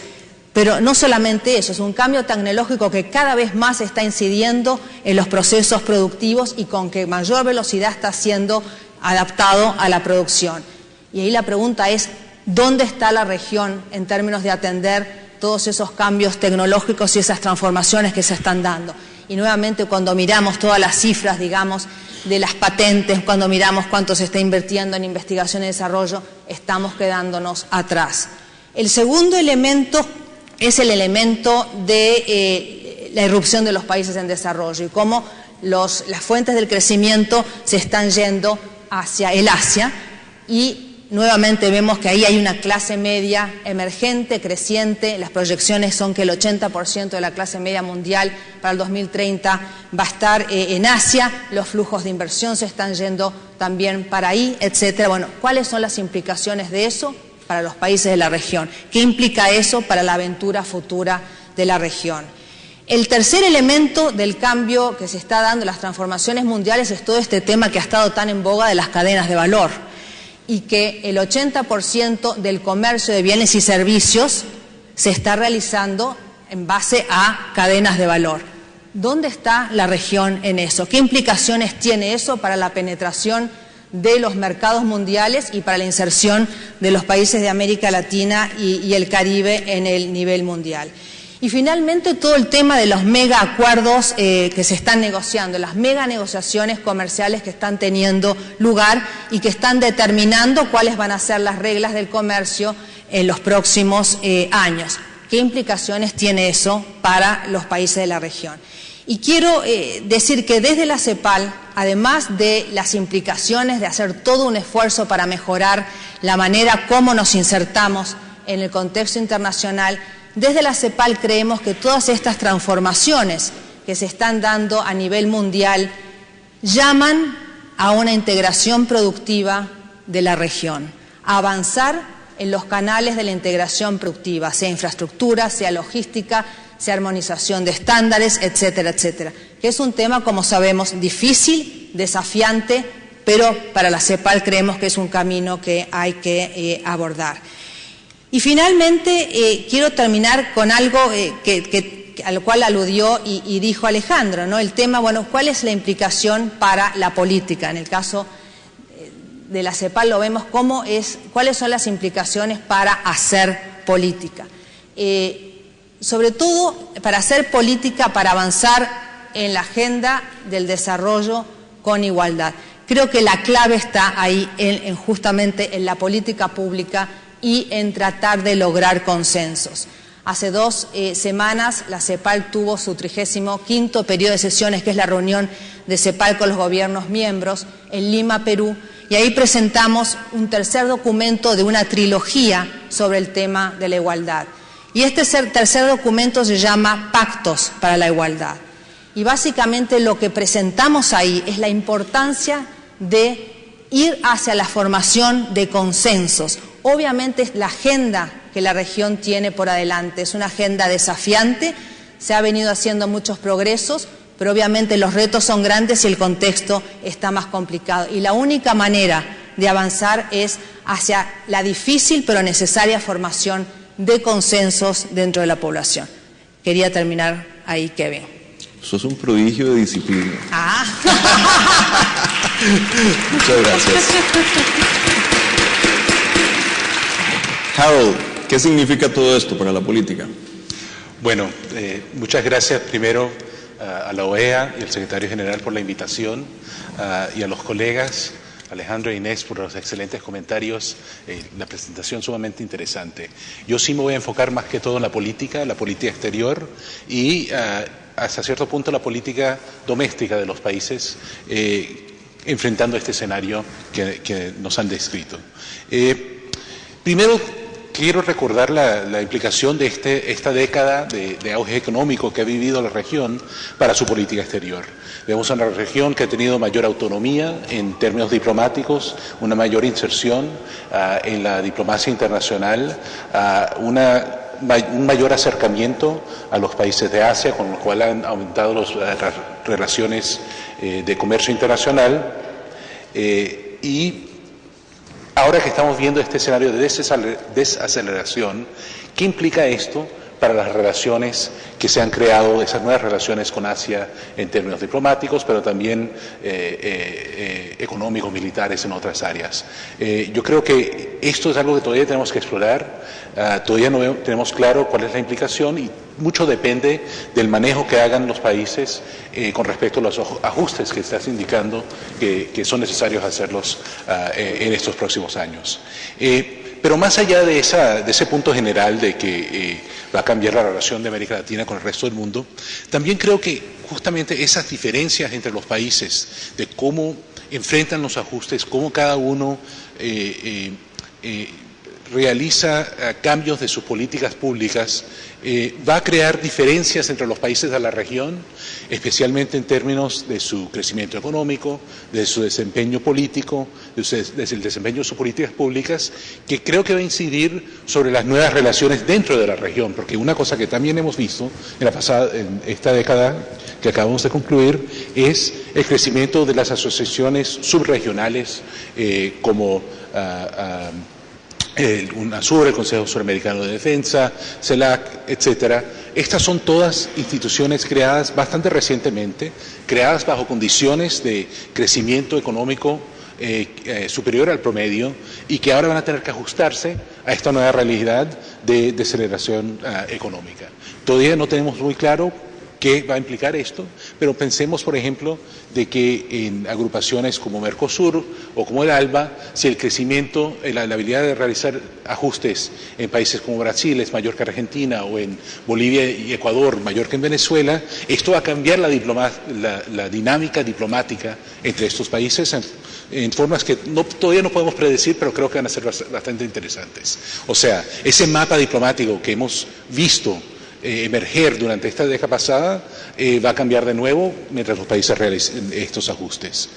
Pero no solamente eso, es un cambio tecnológico que cada vez más está incidiendo en los procesos productivos y con que mayor velocidad está siendo adaptado a la producción. Y ahí la pregunta es, ¿dónde está la región en términos de atender todos esos cambios tecnológicos y esas transformaciones que se están dando? Y nuevamente, cuando miramos todas las cifras, digamos, de las patentes, cuando miramos cuánto se está invirtiendo en investigación y desarrollo, estamos quedándonos atrás. El segundo elemento es el elemento de la irrupción de los países en desarrollo y cómo las fuentes del crecimiento se están yendo hacia el Asia, y nuevamente vemos que ahí hay una clase media emergente, creciente. Las proyecciones son que el 80% de la clase media mundial para el 2030 va a estar en Asia, los flujos de inversión se están yendo también para ahí, etcétera. Bueno, ¿cuáles son las implicaciones de eso para los países de la región? ¿Qué implica eso para la aventura futura de la región? El tercer elemento del cambio que se está dando, las transformaciones mundiales, es todo este tema que ha estado tan en boga de las cadenas de valor, y que el 80% del comercio de bienes y servicios se está realizando en base a cadenas de valor. ¿Dónde está la región en eso? ¿Qué implicaciones tiene eso para la penetración de los mercados mundiales y para la inserción de los países de América Latina y el Caribe en el nivel mundial? Y finalmente todo el tema de los mega acuerdos que se están negociando, las mega negociaciones comerciales que están teniendo lugar y que están determinando cuáles van a ser las reglas del comercio en los próximos años. ¿Qué implicaciones tiene eso para los países de la región? Y quiero decir que desde la CEPAL, además de las implicaciones de hacer todo un esfuerzo para mejorar la manera como nos insertamos en el contexto internacional, desde la CEPAL creemos que todas estas transformaciones que se están dando a nivel mundial llaman a una integración productiva de la región, a avanzar en los canales de la integración productiva, sea infraestructura, sea logística, sea armonización de estándares, etcétera, etcétera. Que es un tema, como sabemos, difícil, desafiante, pero para la CEPAL creemos que es un camino que hay que abordar. Y finalmente quiero terminar con algo al cual aludió y dijo Alejandro, ¿no? El tema, bueno, ¿cuál es la implicación para la política? En el caso de la CEPAL lo vemos cuáles son las implicaciones para hacer política. Sobre todo para hacer política, para avanzar en la agenda del desarrollo con igualdad. Creo que la clave está ahí justamente en la política pública y en tratar de lograr consensos. Hace 2 semanas la CEPAL tuvo su 35º periodo de sesiones, que es la reunión de CEPAL con los gobiernos miembros en Lima, Perú, y ahí presentamos un tercer documento de una trilogía sobre el tema de la igualdad. Y este tercer documento se llama Pactos para la Igualdad. Y básicamente lo que presentamos ahí es la importancia de ir hacia la formación de consensos. Obviamente es la agenda que la región tiene por adelante, es una agenda desafiante, se ha venido haciendo muchos progresos, pero obviamente los retos son grandes y el contexto está más complicado. Y la única manera de avanzar es hacia la difícil pero necesaria formación de consensos dentro de la población. Quería terminar ahí, Kevin. Sos un prodigio de disciplina. Ah. Muchas gracias. Harold, ¿qué significa todo esto para la política? Bueno, muchas gracias primero a la OEA y al secretario general por la invitación y a los colegas, Alejandro e Inés, por los excelentes comentarios, la presentación sumamente interesante. Yo sí me voy a enfocar más que todo en la política exterior y hasta cierto punto la política doméstica de los países, enfrentando este escenario que nos han descrito. Primero, quiero recordar la implicación de esta década de auge económico que ha vivido la región para su política exterior. Vemos una región que ha tenido mayor autonomía en términos diplomáticos, una mayor inserción en la diplomacia internacional, un mayor acercamiento a los países de Asia, con lo cual han aumentado las relaciones de comercio internacional y ahora que estamos viendo este escenario de desaceleración, ¿qué implica esto para las relaciones que se han creado, esas nuevas relaciones con Asia en términos diplomáticos, pero también económicos, militares en otras áreas? Yo creo que esto es algo que todavía tenemos que explorar, todavía no tenemos claro cuál es la implicación y mucho depende del manejo que hagan los países con respecto a los ajustes que estás indicando que son necesarios hacerlos en estos próximos años. Pero más allá de ese punto general de que va a cambiar la relación de América Latina con el resto del mundo, también creo que justamente esas diferencias entre los países, de cómo enfrentan los ajustes, cómo cada uno realiza cambios de sus políticas públicas, va a crear diferencias entre los países de la región, especialmente en términos de su crecimiento económico, de su desempeño político, desde el desempeño de sus políticas públicas, que creo que va a incidir sobre las nuevas relaciones dentro de la región, porque una cosa que también hemos visto en esta década que acabamos de concluir es el crecimiento de las asociaciones subregionales como UNASUR, el Consejo Suramericano de Defensa, CELAC, etcétera. Estas son todas instituciones creadas bastante recientemente, creadas bajo condiciones de crecimiento económico superior al promedio y que ahora van a tener que ajustarse a esta nueva realidad de deceleración económica. Todavía no tenemos muy claro qué va a implicar esto, pero pensemos, por ejemplo, de que en agrupaciones como Mercosur o como el ALBA, si el crecimiento, la habilidad de realizar ajustes en países como Brasil es mayor que Argentina, o en Bolivia y Ecuador mayor que en Venezuela, esto va a cambiar la dinámica diplomática entre estos países en formas que todavía no podemos predecir, pero creo que van a ser bastante interesantes. O sea, ese mapa diplomático que hemos visto emerger durante esta década pasada va a cambiar de nuevo mientras los países realicen estos ajustes.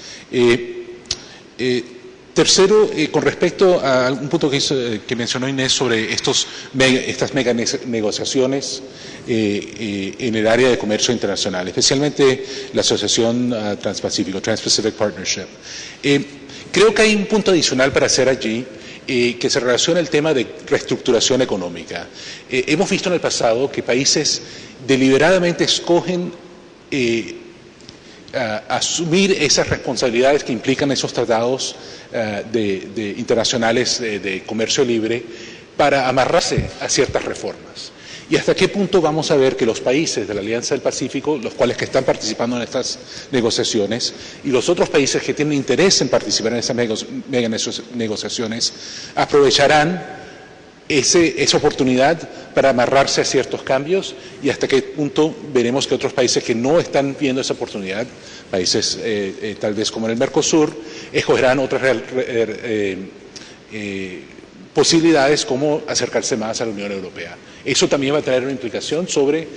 Tercero, con respecto a un punto que mencionó Inés sobre estas mega negociaciones en el área de comercio internacional, especialmente la Asociación Transpacífico, Trans-Pacific Partnership. Creo que hay un punto adicional para hacer allí, que se relaciona al tema de reestructuración económica. Hemos visto en el pasado que países deliberadamente escogen asumir esas responsabilidades que implican esos tratados internacionales de comercio libre para amarrarse a ciertas reformas. ¿Y hasta qué punto vamos a ver que los países de la Alianza del Pacífico, los cuales que están participando en estas negociaciones, y los otros países que tienen interés en participar en esas mega negociaciones, aprovecharán esa oportunidad para amarrarse a ciertos cambios, y hasta qué punto veremos que otros países que no están viendo esa oportunidad, países tal vez como en el Mercosur, escogerán otras posibilidades como acercarse más a la Unión Europea. Eso también va a tener una implicación sobre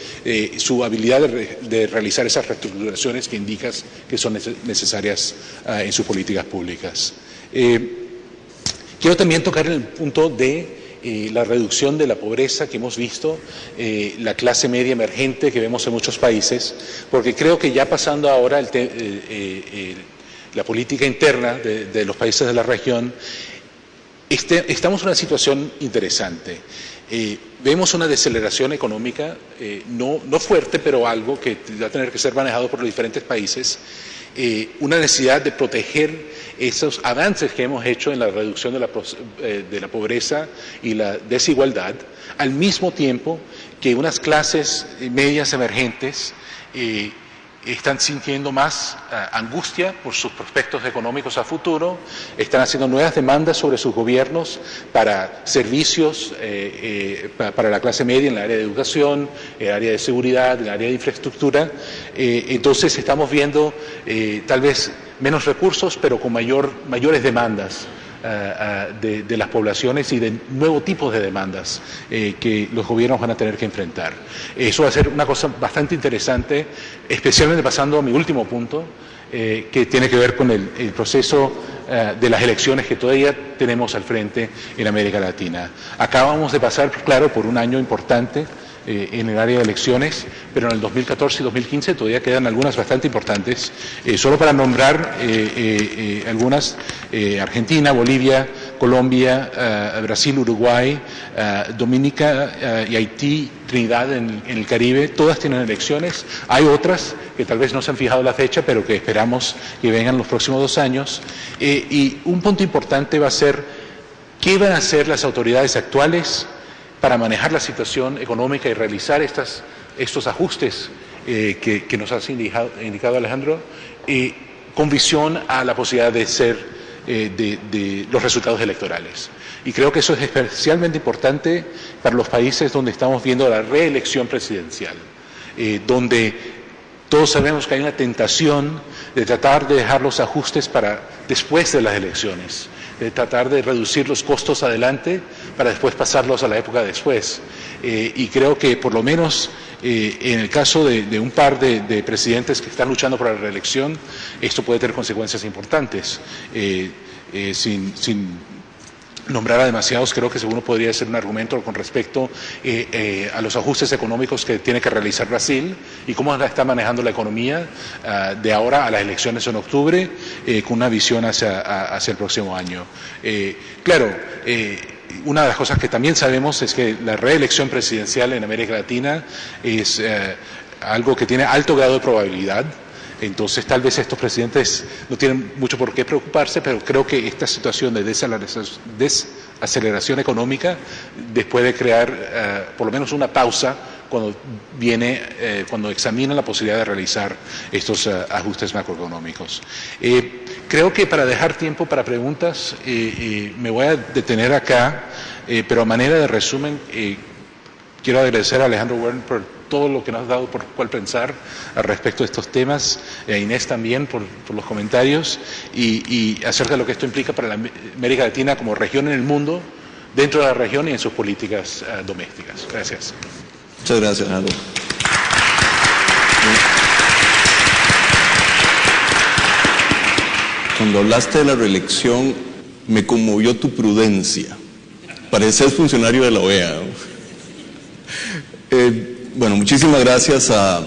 su habilidad de realizar esas reestructuraciones que indicas que son necesarias en sus políticas públicas. Quiero también tocar el punto de la reducción de la pobreza que hemos visto, la clase media emergente que vemos en muchos países, porque creo que ya pasando ahora la política interna de los países de la región, estamos en una situación interesante. Vemos una deceleración económica, no fuerte, pero algo que va a tener que ser manejado por los diferentes países, una necesidad de proteger esos avances que hemos hecho en la reducción de la pobreza y la desigualdad, al mismo tiempo que unas clases medias emergentes están sintiendo más angustia por sus prospectos económicos a futuro, están haciendo nuevas demandas sobre sus gobiernos para servicios para la clase media en el área de educación, en el área de seguridad, en el área de infraestructura. Entonces estamos viendo tal vez menos recursos, pero con mayores demandas de las poblaciones y de nuevos tipos de demandas que los gobiernos van a tener que enfrentar. Eso va a ser una cosa bastante interesante, especialmente pasando a mi último punto, que tiene que ver con el proceso de las elecciones que todavía tenemos al frente en América Latina. Acabamos de pasar, claro, por un año importante en el área de elecciones, pero en el 2014 y 2015 todavía quedan algunas bastante importantes. Solo para nombrar algunas, Argentina, Bolivia, Colombia, Brasil, Uruguay, Dominica y Haití, Trinidad en el Caribe, todas tienen elecciones. Hay otras que tal vez no se han fijado la fecha, pero que esperamos que vengan los próximos 2 años. Y un punto importante va a ser qué van a hacer las autoridades actuales para manejar la situación económica y realizar estos ajustes que nos has indicado Alejandro, con visión a la posibilidad de ser de los resultados electorales. Y creo que eso es especialmente importante para los países donde estamos viendo la reelección presidencial, donde todos sabemos que hay una tentación de tratar de dejar los ajustes para después de las elecciones, de tratar de reducir los costos adelante para después pasarlos a la época después. Y creo que por lo menos en el caso de un par de presidentes que están luchando por la reelección, esto puede tener consecuencias importantes. Sin nombrar a demasiados, creo que uno podría ser un argumento con respecto a los ajustes económicos que tiene que realizar Brasil y cómo está manejando la economía de ahora a las elecciones en octubre, con una visión hacia el próximo año. Claro, una de las cosas que también sabemos es que la reelección presidencial en América Latina es algo que tiene alto grado de probabilidad. Entonces tal vez estos presidentes no tienen mucho por qué preocuparse, pero creo que esta situación de desaceleración económica puede crear por lo menos una pausa cuando examinan la posibilidad de realizar estos ajustes macroeconómicos. Creo que para dejar tiempo para preguntas, me voy a detener acá, pero a manera de resumen, quiero agradecer a Alejandro Werner por todo lo que nos ha dado por cuál pensar al respecto de estos temas, a Inés también por los comentarios y acerca de lo que esto implica para la América Latina como región en el mundo, dentro de la región y en sus políticas domésticas. Gracias. Muchas gracias, Alejandro. Cuando hablaste de la reelección, me conmovió tu prudencia. Pareces funcionario de la OEA, ¿no? Bueno, muchísimas gracias a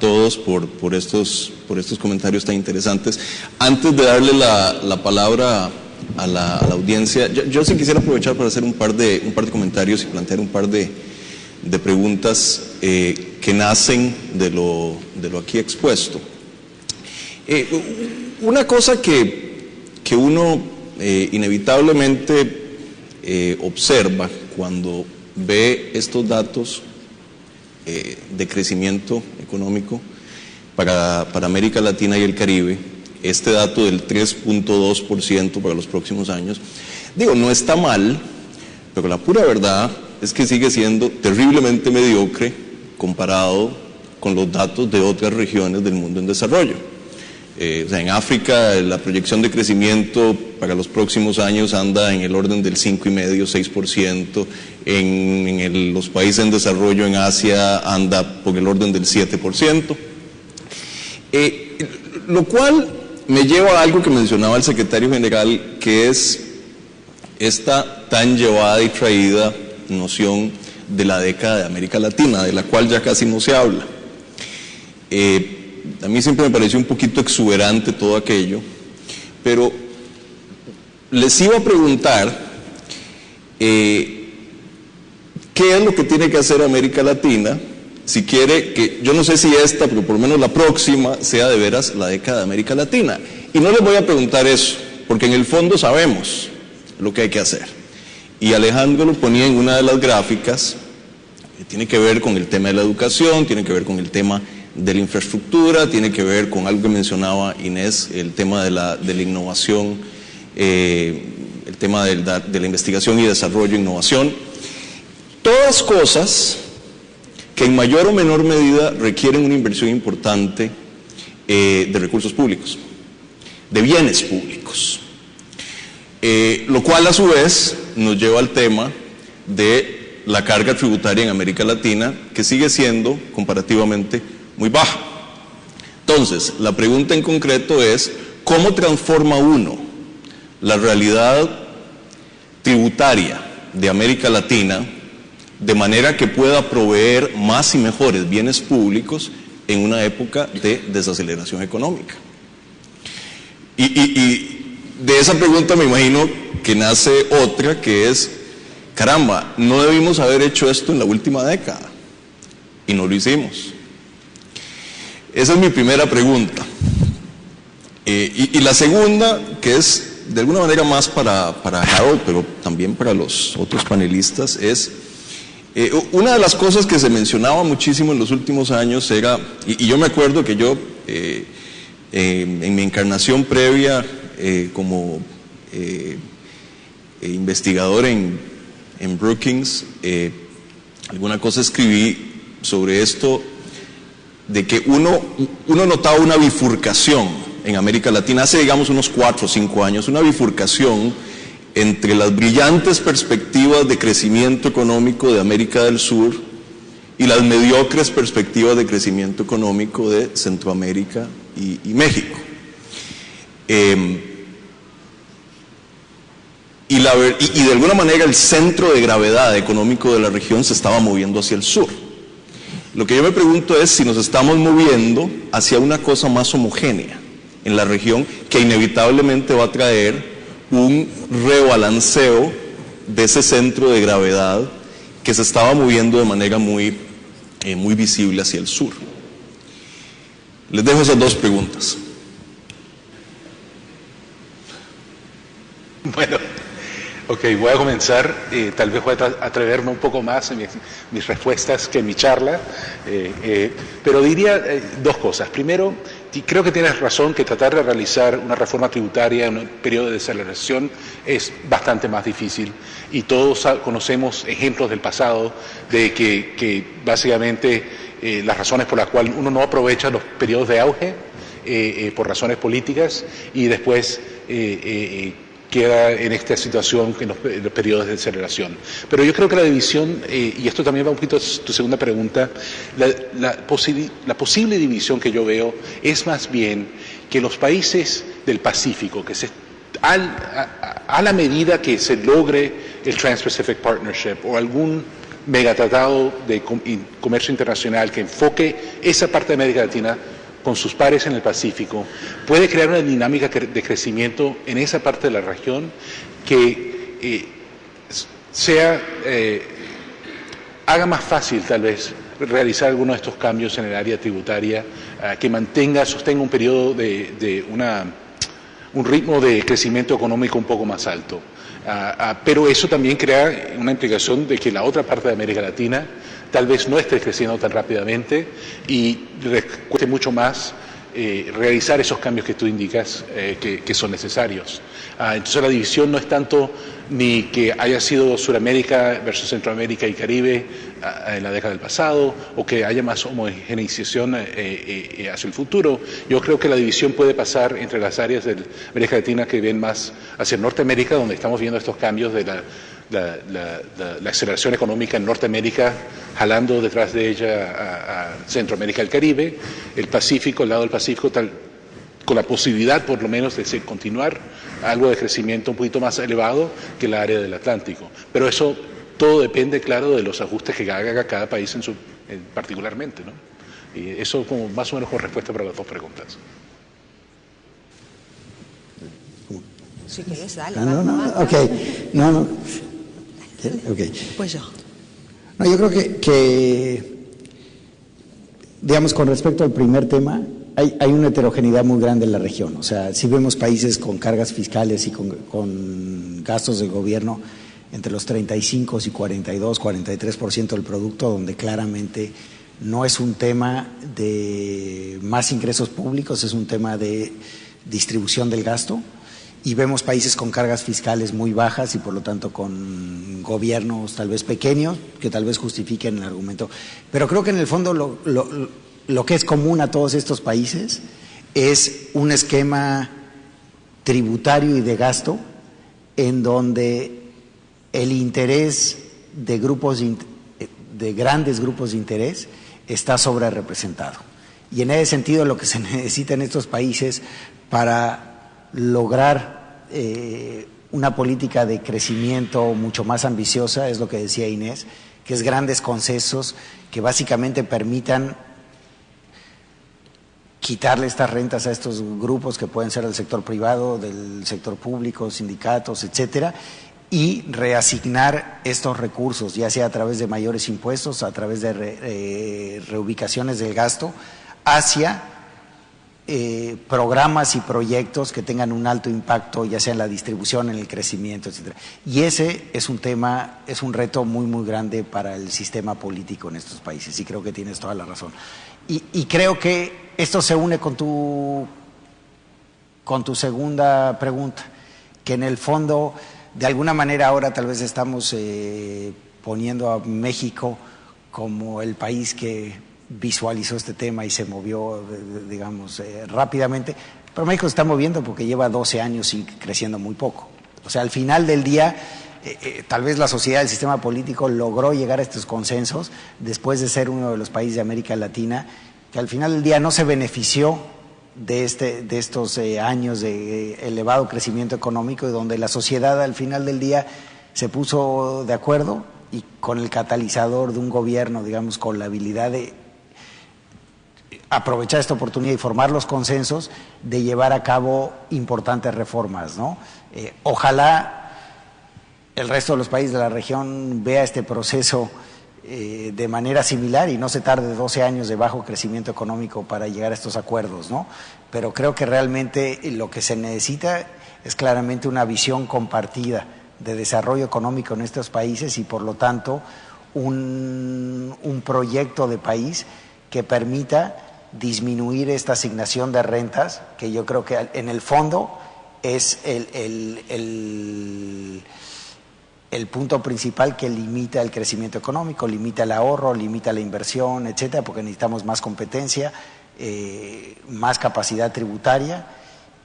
todos por estos comentarios tan interesantes. Antes de darle la palabra a la audiencia, yo sí quisiera aprovechar para hacer un par de comentarios y plantear un par de preguntas que nacen de lo aquí expuesto. Una cosa que uno inevitablemente observa cuando ve estos datos de crecimiento económico para América Latina y el Caribe, este dato del 3.2% para los próximos años, digo, no está mal, pero la pura verdad es que sigue siendo terriblemente mediocre comparado con los datos de otras regiones del mundo en desarrollo. O sea, en África la proyección de crecimiento para los próximos años anda en el orden del 5,5-6%, en los países en desarrollo en Asia anda por el orden del 7%, lo cual me lleva a algo que mencionaba el secretario general, que es esta tan llevada y traída noción de la década de América Latina, de la cual ya casi no se habla. A mí siempre me pareció un poquito exuberante todo aquello, pero les iba a preguntar qué es lo que tiene que hacer América Latina si quiere que, yo no sé si esta, pero por lo menos la próxima, sea de veras la década de América Latina. Y no les voy a preguntar eso, porque en el fondo sabemos lo que hay que hacer. Y Alejandro lo ponía en una de las gráficas, que tiene que ver con el tema de la educación, tiene que ver con el tema de la infraestructura, tiene que ver con algo que mencionaba Inés, el tema de la innovación, el tema de la investigación y desarrollo, innovación, todas cosas que en mayor o menor medida requieren una inversión importante de recursos públicos, de bienes públicos, lo cual a su vez nos lleva al tema de la carga tributaria en América Latina, que sigue siendo comparativamente muy baja. Entonces, la pregunta en concreto es, ¿cómo transforma uno la realidad tributaria de América Latina de manera que pueda proveer más y mejores bienes públicos en una época de desaceleración económica? Y de esa pregunta me imagino que nace otra, que es, caramba, no debimos haber hecho esto en la última década, y no lo hicimos. Esa es mi primera pregunta. Y la segunda, que es de alguna manera más para Harold, pero también para los otros panelistas, es una de las cosas que se mencionaba muchísimo en los últimos años era, y yo me acuerdo que yo en mi encarnación previa como investigador en Brookings, alguna cosa escribí sobre esto, de que uno notaba una bifurcación en América Latina hace, digamos, unos 4 o 5 años, una bifurcación entre las brillantes perspectivas de crecimiento económico de América del Sur y las mediocres perspectivas de crecimiento económico de Centroamérica y México. Y de alguna manera el centro de gravedad económico de la región se estaba moviendo hacia el sur. Lo que yo me pregunto es si nos estamos moviendo hacia una cosa más homogénea en la región, que inevitablemente va a traer un rebalanceo de ese centro de gravedad que se estaba moviendo de manera muy visible hacia el sur. Les dejo esas dos preguntas. Bueno, ok, voy a comenzar, tal vez voy a atreverme un poco más en mis respuestas que en mi charla, pero diría dos cosas. Primero, creo que tienes razón que tratar de realizar una reforma tributaria en un periodo de desaceleración es bastante más difícil, y todos conocemos ejemplos del pasado de que básicamente las razones por las cuales uno no aprovecha los periodos de auge por razones políticas y después queda en esta situación en los periodos de desaceleración. Pero yo creo que la división, y esto también va un poquito a tu segunda pregunta, la posible división que yo veo es más bien que los países del Pacífico, que a la medida que se logre el Trans-Pacific Partnership o algún megatratado de comercio internacional que enfoque esa parte de América Latina con sus pares en el Pacífico, puede crear una dinámica de crecimiento en esa parte de la región que haga más fácil tal vez realizar algunos de estos cambios en el área tributaria, que sostenga un periodo un ritmo de crecimiento económico un poco más alto. Pero eso también crea una implicación de que la otra parte de América Latina tal vez no esté creciendo tan rápidamente y cueste mucho más realizar esos cambios que tú indicas que son necesarios. Entonces la división no es tanto ni que haya sido Sudamérica versus Centroamérica y Caribe en la década del pasado, o que haya más homogeneización hacia el futuro. Yo creo que la división puede pasar entre las áreas de América Latina que ven más hacia Norteamérica, donde estamos viendo estos cambios de la aceleración económica en Norteamérica, jalando detrás de ella a Centroamérica y el Caribe, el Pacífico, el lado del Pacífico, con la posibilidad por lo menos de continuar algo de crecimiento un poquito más elevado que el área del Atlántico. Pero eso todo depende, claro, de los ajustes que haga cada país particularmente, ¿no? Y eso como más o menos con respuesta para las dos preguntas. Si querés, dale. Pues yo. No, yo creo que digamos, con respecto al primer tema, hay una heterogeneidad muy grande en la región. O sea, si vemos países con cargas fiscales y con gastos del gobierno entre los 35 y 42, 43% del producto, donde claramente no es un tema de más ingresos públicos, es un tema de distribución del gasto. Y vemos países con cargas fiscales muy bajas y por lo tanto con gobiernos tal vez pequeños que tal vez justifiquen el argumento. Pero creo que en el fondo lo que es común a todos estos países es un esquema tributario y de gasto en donde el interés de grandes grupos de interés está sobre representado. Y en ese sentido lo que se necesita en estos países para lograr una política de crecimiento mucho más ambiciosa, es lo que decía Inés, que es grandes consensos que básicamente permitan quitarle estas rentas a estos grupos que pueden ser del sector privado, del sector público, sindicatos, etcétera, y reasignar estos recursos, ya sea a través de mayores impuestos, a través de reubicaciones del gasto, hacia programas y proyectos que tengan un alto impacto, ya sea en la distribución, en el crecimiento, etcétera. Y ese es un tema, es un reto muy, muy grande para el sistema político en estos países, y creo que tienes toda la razón. Y creo que esto se une con tu segunda pregunta, que en el fondo, de alguna manera ahora tal vez estamos poniendo a México como el país que visualizó este tema y se movió, digamos, rápidamente, pero México se está moviendo porque lleva 12 años y creciendo muy poco. O sea, al final del día, tal vez la sociedad, el sistema político logró llegar a estos consensos después de ser uno de los países de América Latina que al final del día no se benefició de estos años de elevado crecimiento económico, y donde la sociedad al final del día se puso de acuerdo y con el catalizador de un gobierno, digamos, con la habilidad de aprovechar esta oportunidad y formar los consensos, de llevar a cabo importantes reformas, ¿no? Ojalá el resto de los países de la región vea este proceso de manera similar y no se tarde 12 años de bajo crecimiento económico para llegar a estos acuerdos, ¿no? Pero creo que realmente lo que se necesita es claramente una visión compartida de desarrollo económico en estos países y por lo tanto un proyecto de país que permita disminuir esta asignación de rentas, que yo creo que en el fondo es el punto principal que limita el crecimiento económico, limita el ahorro, limita la inversión, etcétera, porque necesitamos más competencia, más capacidad tributaria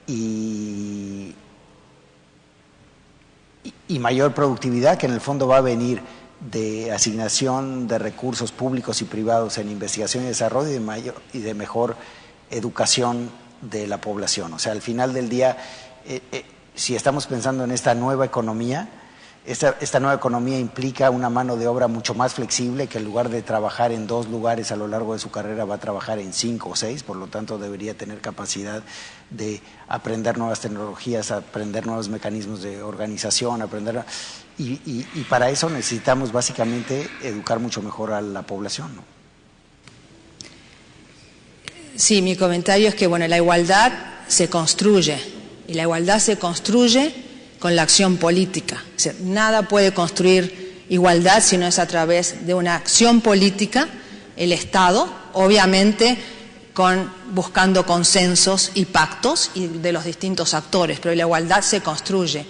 y mayor productividad, que en el fondo va a venir de asignación de recursos públicos y privados en investigación y desarrollo y de mejor educación de la población. O sea, al final del día, si estamos pensando en esta nueva economía, esta nueva economía implica una mano de obra mucho más flexible, que en lugar de trabajar en 2 lugares a lo largo de su carrera va a trabajar en 5 o 6, por lo tanto debería tener capacidad de aprender nuevas tecnologías, aprender nuevos mecanismos de organización, y para eso necesitamos básicamente educar mucho mejor a la población, ¿no? Sí, mi comentario es que bueno, la igualdad se construye y la igualdad se construye con la acción política. O sea, nada puede construir igualdad si no es a través de una acción política, el Estado, obviamente buscando consensos y pactos y de los distintos actores, pero la igualdad se construye.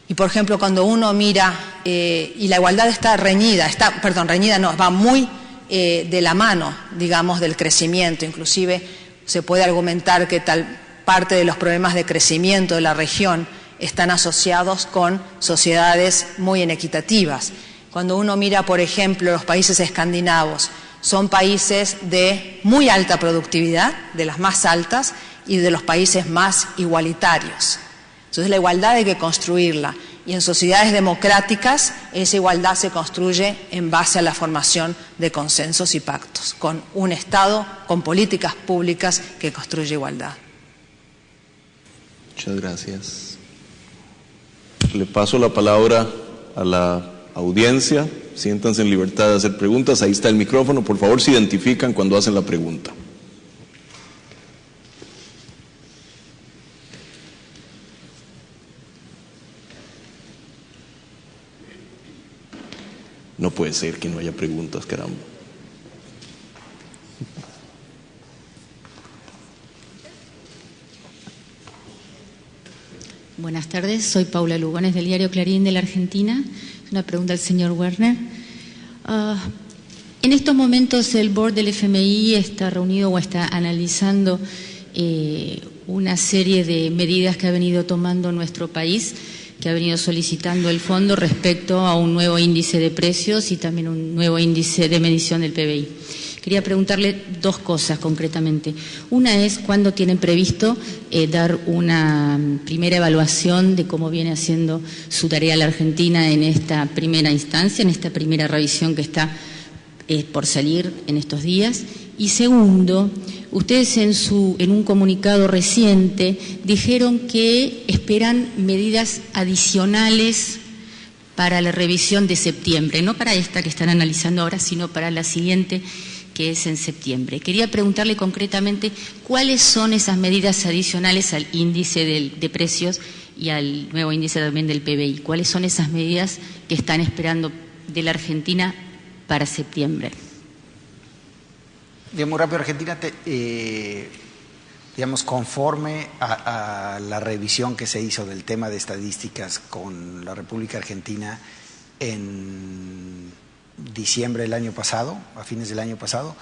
Y por ejemplo, cuando uno mira, y la igualdad está va muy de la mano, digamos, del crecimiento. Inclusive se puede argumentar que tal parte de los problemas de crecimiento de la región están asociados con sociedades muy inequitativas. Cuando uno mira, por ejemplo, los países escandinavos, son países de muy alta productividad, de las más altas, y de los países más igualitarios. Entonces la igualdad hay que construirla, y en sociedades democráticas esa igualdad se construye en base a la formación de consensos y pactos, con un Estado, con políticas públicas que construye igualdad. Muchas gracias. Le paso la palabra a la audiencia. Siéntanse en libertad de hacer preguntas. Ahí está el micrófono. Por favor, se identifican cuando hacen la pregunta. No puede ser que no haya preguntas, caramba. Buenas tardes, soy Paula Lugones del diario Clarín de la Argentina. Una pregunta al señor Werner. En estos momentos el board del FMI está reunido o está analizando una serie de medidas que ha venido tomando nuestro país, que ha venido solicitando el fondo respecto a un nuevo índice de precios y también un nuevo índice de medición del PBI. Quería preguntarle 2 cosas concretamente. Una es cuándo tienen previsto dar una primera evaluación de cómo viene haciendo su tarea la Argentina en esta primera instancia, en esta primera revisión que está por salir en estos días. Y segundo, ustedes en un comunicado reciente dijeron que esperan medidas adicionales para la revisión de septiembre, no para esta que están analizando ahora, sino para la siguiente, que es en septiembre. Quería preguntarle concretamente cuáles son esas medidas adicionales al índice de precios y al nuevo índice también del PBI. ¿Cuáles son esas medidas que están esperando de la Argentina para septiembre? Muy rápido, Argentina, digamos, conforme a la revisión que se hizo del tema de estadísticas con la República Argentina en diciembre del año pasado, a fines del año pasado,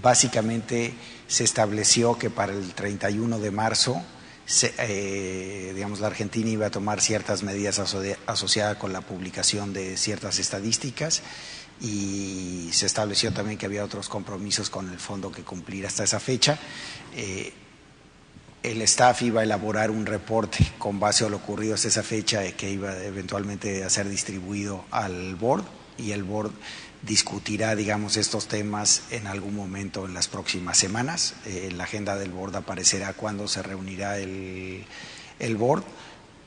básicamente se estableció que para el 31 de marzo, digamos, la Argentina iba a tomar ciertas medidas asociadas con la publicación de ciertas estadísticas, y se estableció también que había otros compromisos con el fondo que cumplir hasta esa fecha. El staff iba a elaborar un reporte con base a lo ocurrido hasta esa fecha, que iba eventualmente a ser distribuido al board, y el board discutirá, digamos, estos temas en algún momento en las próximas semanas. En la agenda del board aparecerá cuándo se reunirá el board,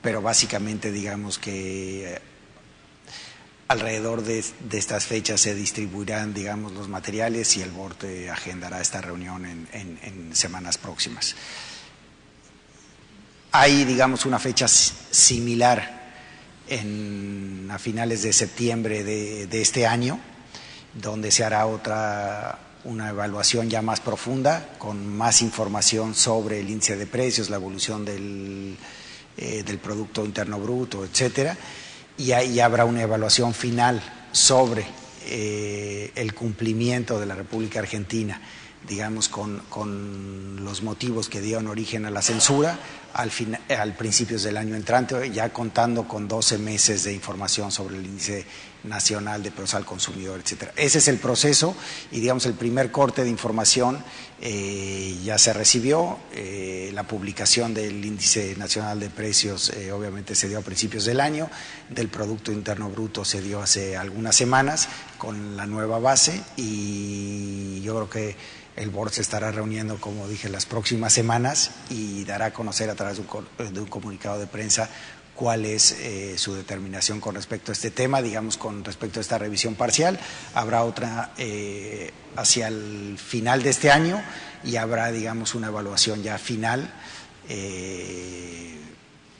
pero básicamente digamos que alrededor de estas fechas se distribuirán, digamos, los materiales y el board agendará esta reunión en semanas próximas. Hay, digamos, una fecha similar a finales de septiembre de este año, donde se hará una evaluación ya más profunda, con más información sobre el índice de precios, la evolución del Producto Interno Bruto, etcétera, y ahí habrá una evaluación final sobre el cumplimiento de la República Argentina, digamos, con los motivos que dieron origen a la censura al principios del año entrante, ya contando con 12 meses de información sobre el índice nacional de precios al consumidor, etcétera. Ese es el proceso y, digamos, el primer corte de información ya se recibió. La publicación del índice nacional de precios obviamente se dio a principios del año, del Producto Interno Bruto se dio hace algunas semanas con la nueva base, y yo creo que el board se estará reuniendo, como dije, las próximas semanas y dará a conocer a través de un comunicado de prensa cuál es su determinación con respecto a este tema, digamos, con respecto a esta revisión parcial. Habrá otra hacia el final de este año y habrá, digamos, una evaluación ya final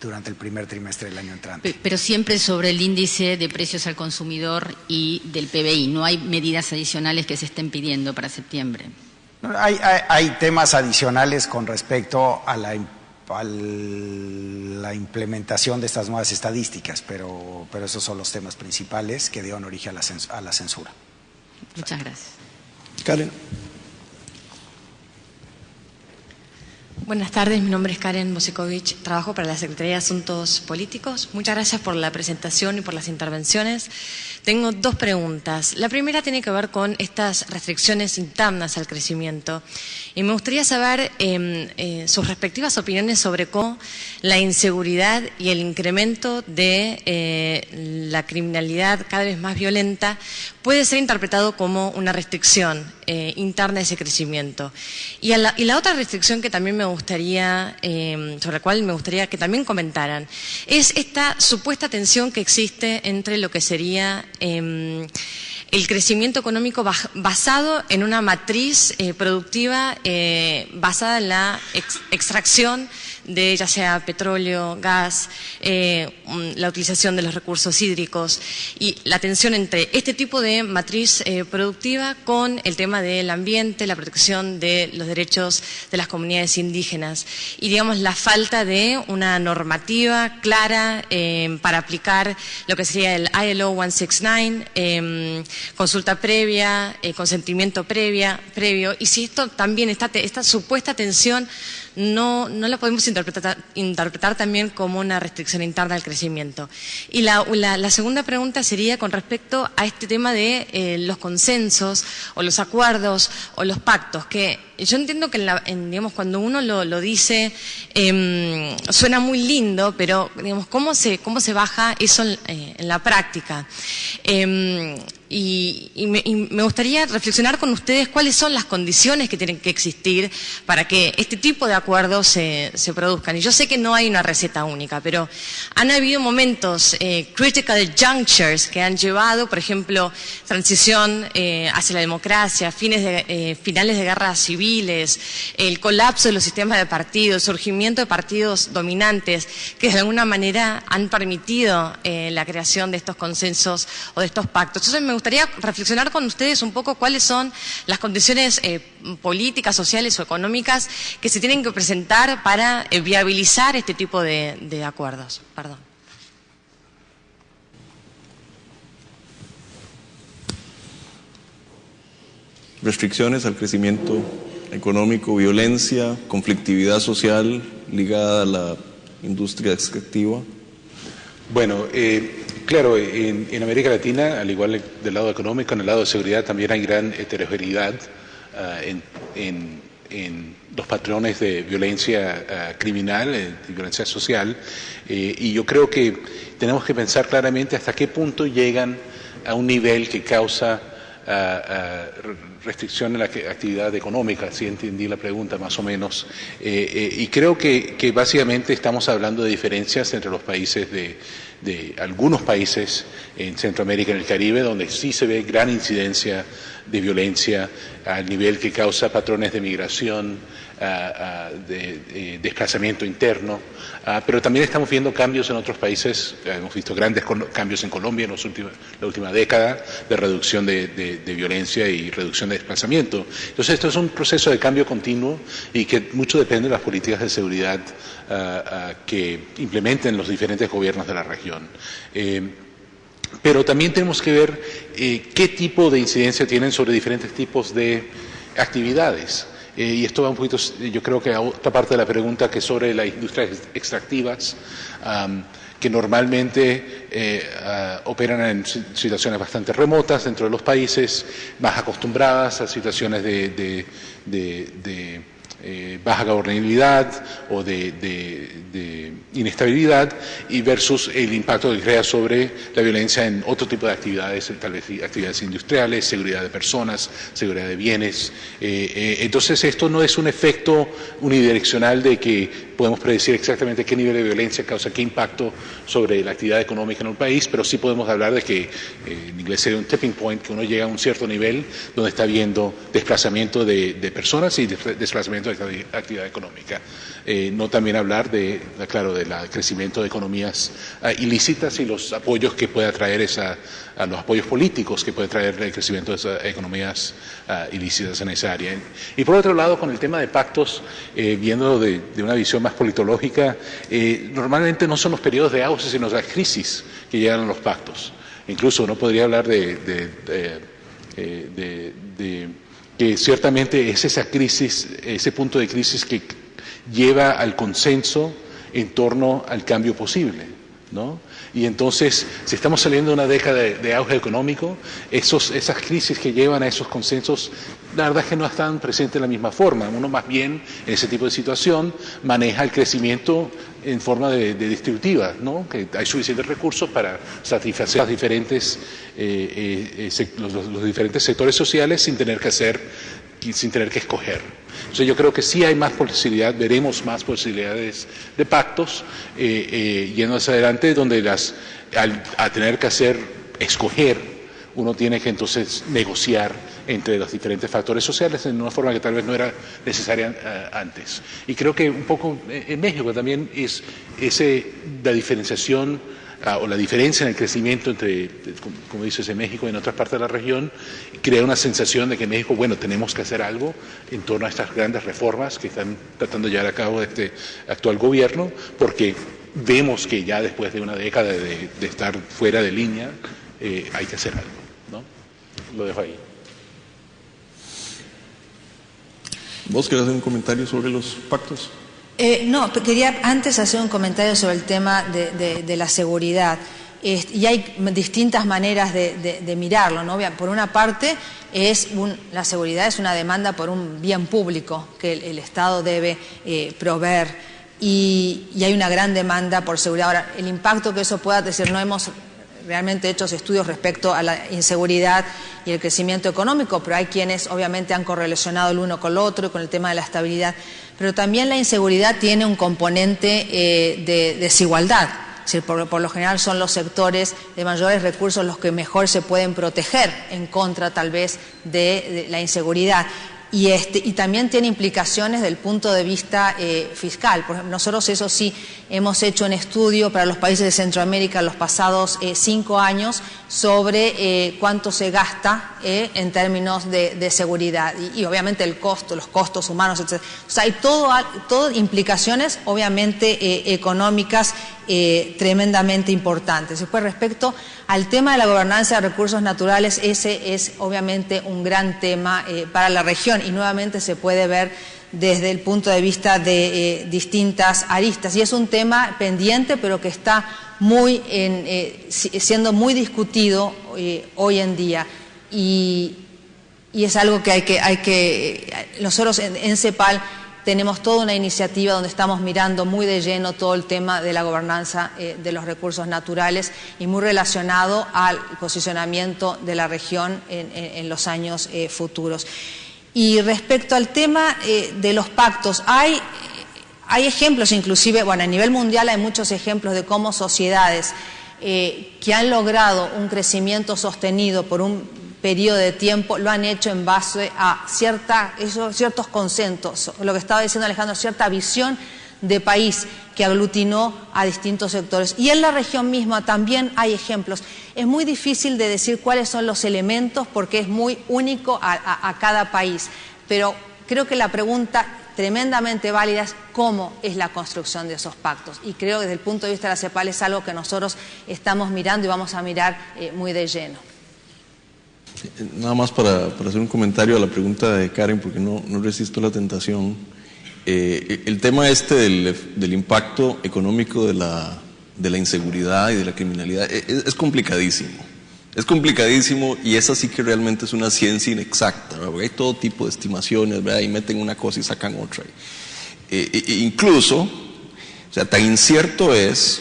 durante el primer trimestre del año entrante. Pero siempre sobre el índice de precios al consumidor y del PBI, ¿no hay medidas adicionales que se estén pidiendo para septiembre? Hay temas adicionales con respecto a la implementación de estas nuevas estadísticas, pero esos son los temas principales que dieron origen a la censura. Muchas gracias. Karen. Buenas tardes, mi nombre es Karen Bosikovich, trabajo para la Secretaría de Asuntos Políticos. Muchas gracias por la presentación y por las intervenciones. Tengo dos preguntas. La primera tiene que ver con estas restricciones internas al crecimiento. Y me gustaría saber sus respectivas opiniones sobre cómo la inseguridad y el incremento de la criminalidad cada vez más violenta puede ser interpretado como una restricción interna de ese crecimiento. Y la otra restricción que también me gustaría, sobre la cual me gustaría que también comentaran, es esta supuesta tensión que existe entre lo que sería el crecimiento económico basado en una matriz productiva basada en la extracción de ya sea petróleo, gas, la utilización de los recursos hídricos, y la tensión entre este tipo de matriz productiva con el tema del ambiente, la protección de los derechos de las comunidades indígenas y, digamos, la falta de una normativa clara para aplicar lo que sería el ILO 169, consulta previa, consentimiento previo, y si esto también, esta supuesta tensión no la podemos interpretar también como una restricción interna al crecimiento. Y la segunda pregunta sería con respecto a este tema de los consensos o los acuerdos o los pactos, que yo entiendo que digamos, cuando uno lo dice suena muy lindo, pero digamos, ¿cómo se baja eso en la práctica? Y me gustaría reflexionar con ustedes cuáles son las condiciones que tienen que existir para que este tipo de acuerdos se produzcan. Y yo sé que no hay una receta única, pero han habido momentos, critical junctures, que han llevado, por ejemplo, transición hacia la democracia, finales de guerras civiles, el colapso de los sistemas de partidos, surgimiento de partidos dominantes, que de alguna manera han permitido la creación de estos consensos o de estos pactos. Entonces me gustaría reflexionar con ustedes un poco cuáles son las condiciones políticas, sociales o económicas que se tienen que presentar para viabilizar este tipo de acuerdos. Perdón. Restricciones al crecimiento económico, violencia, conflictividad social ligada a la industria extractiva. Bueno, claro, en América Latina, al igual del lado económico, en el lado de seguridad también hay gran heterogeneidad en los patrones de violencia criminal, de violencia social, y yo creo que tenemos que pensar claramente hasta qué punto llegan a un nivel que causa restricción en la actividad económica, si entendí la pregunta más o menos. Y creo que básicamente estamos hablando de diferencias entre los países de algunos países en Centroamérica y en el Caribe, donde sí se ve gran incidencia de violencia al nivel que causa patrones de migración, de desplazamiento interno, pero también estamos viendo cambios en otros países. Hemos visto grandes cambios en Colombia en la última década de reducción de violencia y reducción de desplazamiento. Entonces esto es un proceso de cambio continuo y que mucho depende de las políticas de seguridad que implementen los diferentes gobiernos de la región. Pero también tenemos que ver qué tipo de incidencia tienen sobre diferentes tipos de actividades. Y esto va un poquito, yo creo que a otra parte de la pregunta, que es sobre las industrias extractivas, que normalmente operan en situaciones bastante remotas dentro de los países, más acostumbradas a situaciones de baja gobernabilidad o de inestabilidad, y versus el impacto que crea sobre la violencia en otro tipo de actividades, tal vez actividades industriales, seguridad de personas, seguridad de bienes. Entonces esto no es un efecto unidireccional de que podemos predecir exactamente qué nivel de violencia causa qué impacto sobre la actividad económica en un país, pero sí podemos hablar de que en inglés sería un tipping point, que uno llega a un cierto nivel donde está viendo desplazamiento de personas y desplazamiento de actividad económica. No también hablar del crecimiento de economías ilícitas y los apoyos que pueda traer a los apoyos políticos que puede traer el crecimiento de esas economías ilícitas en esa área. Y por otro lado, con el tema de pactos, viendo de una visión más politológica, normalmente no son los periodos de auge, sino las crisis que llegan a los pactos. Incluso uno podría hablar de que ciertamente es esa crisis, ese punto de crisis que lleva al consenso en torno al cambio posible, ¿no? Y entonces, si estamos saliendo de una década de auge económico, esas crisis que llevan a esos consensos, la verdad es que no están presentes de la misma forma. Uno más bien, en ese tipo de situación, maneja el crecimiento en forma de distributiva, ¿no? Que hay suficientes recursos para satisfacer los diferentes sectores sociales sin tener que escoger. Entonces yo creo que sí hay más posibilidad, veremos más posibilidades de pactos yendo hacia adelante, donde al tener que escoger, uno tiene que entonces negociar entre los diferentes factores sociales en una forma que tal vez no era necesaria antes. Y creo que un poco en México también es la diferenciación o la diferencia en el crecimiento entre, como dices, en México y en otras partes de la región, crea una sensación de que en México, bueno, tenemos que hacer algo en torno a estas grandes reformas que están tratando de llevar a cabo este actual gobierno, porque vemos que ya después de una década de estar fuera de línea, hay que hacer algo, ¿no? Lo dejo ahí. ¿Vos querés hacer un comentario sobre los pactos? No, quería antes hacer un comentario sobre el tema de la seguridad. Y hay distintas maneras de mirarlo, ¿no? Por una parte, la seguridad es una demanda por un bien público que el Estado debe proveer, y hay una gran demanda por seguridad. Ahora, el impacto que eso pueda decir, no hemos realmente hecho estudios respecto a la inseguridad y el crecimiento económico, pero hay quienes obviamente han correlacionado el uno con el otro y con el tema de la estabilidad. Pero también la inseguridad tiene un componente de desigualdad. Es decir, por lo general son los sectores de mayores recursos los que mejor se pueden proteger en contra tal vez de la inseguridad. Y también tiene implicaciones del punto de vista fiscal. Por ejemplo, nosotros eso sí hemos hecho un estudio para los países de Centroamérica los pasados 5 años sobre cuánto se gasta en términos de seguridad y obviamente el costo, los costos humanos, etc. O sea, hay todo implicaciones obviamente económicas tremendamente importantes. Después, respecto al tema de la gobernanza de recursos naturales, ese es obviamente un gran tema para la región y nuevamente se puede ver desde el punto de vista de distintas aristas. Y es un tema pendiente, pero que está siendo muy discutido hoy en día. Y es algo que nosotros en CEPAL tenemos toda una iniciativa donde estamos mirando muy de lleno todo el tema de la gobernanza de los recursos naturales y muy relacionado al posicionamiento de la región en los años futuros. Y respecto al tema de los pactos, hay ejemplos, inclusive, bueno, a nivel mundial hay muchos ejemplos de cómo sociedades que han logrado un crecimiento sostenido por un periodo de tiempo lo han hecho en base a ciertos consensos, lo que estaba diciendo Alejandro, cierta visión de país que aglutinó a distintos sectores. Y en la región misma también hay ejemplos. Es muy difícil de decir cuáles son los elementos porque es muy único a cada país, pero creo que la pregunta tremendamente válida es cómo es la construcción de esos pactos. Y creo que desde el punto de vista de la CEPAL es algo que nosotros estamos mirando y vamos a mirar muy de lleno. Nada más para hacer un comentario a la pregunta de Karen, porque no resisto la tentación. El tema del impacto económico de la inseguridad y de la criminalidad es complicadísimo. Es complicadísimo y esa sí que realmente es una ciencia inexacta, ¿verdad? Porque hay todo tipo de estimaciones, ¿verdad? Y meten una cosa y sacan otra. Incluso, o sea, tan incierto es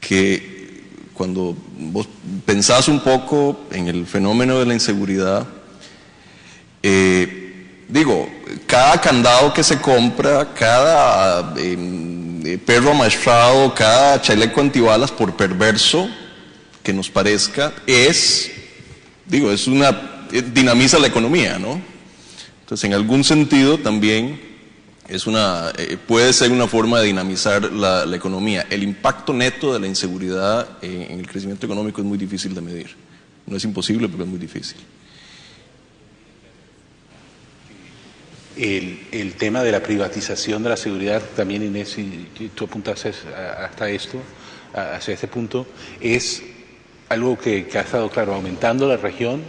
que cuando vos pensás un poco en el fenómeno de la inseguridad, cada candado que se compra, cada perro amaestrado, cada chaleco antibalas, por perverso que nos parezca, dinamiza la economía, ¿no? Entonces, en algún sentido también puede ser una forma de dinamizar la economía. El impacto neto de la inseguridad en el crecimiento económico es muy difícil de medir. No es imposible, pero es muy difícil. El tema de la privatización de la seguridad, también Inés, y tú apuntas hacia este punto, es algo que ha estado, claro, aumentando la región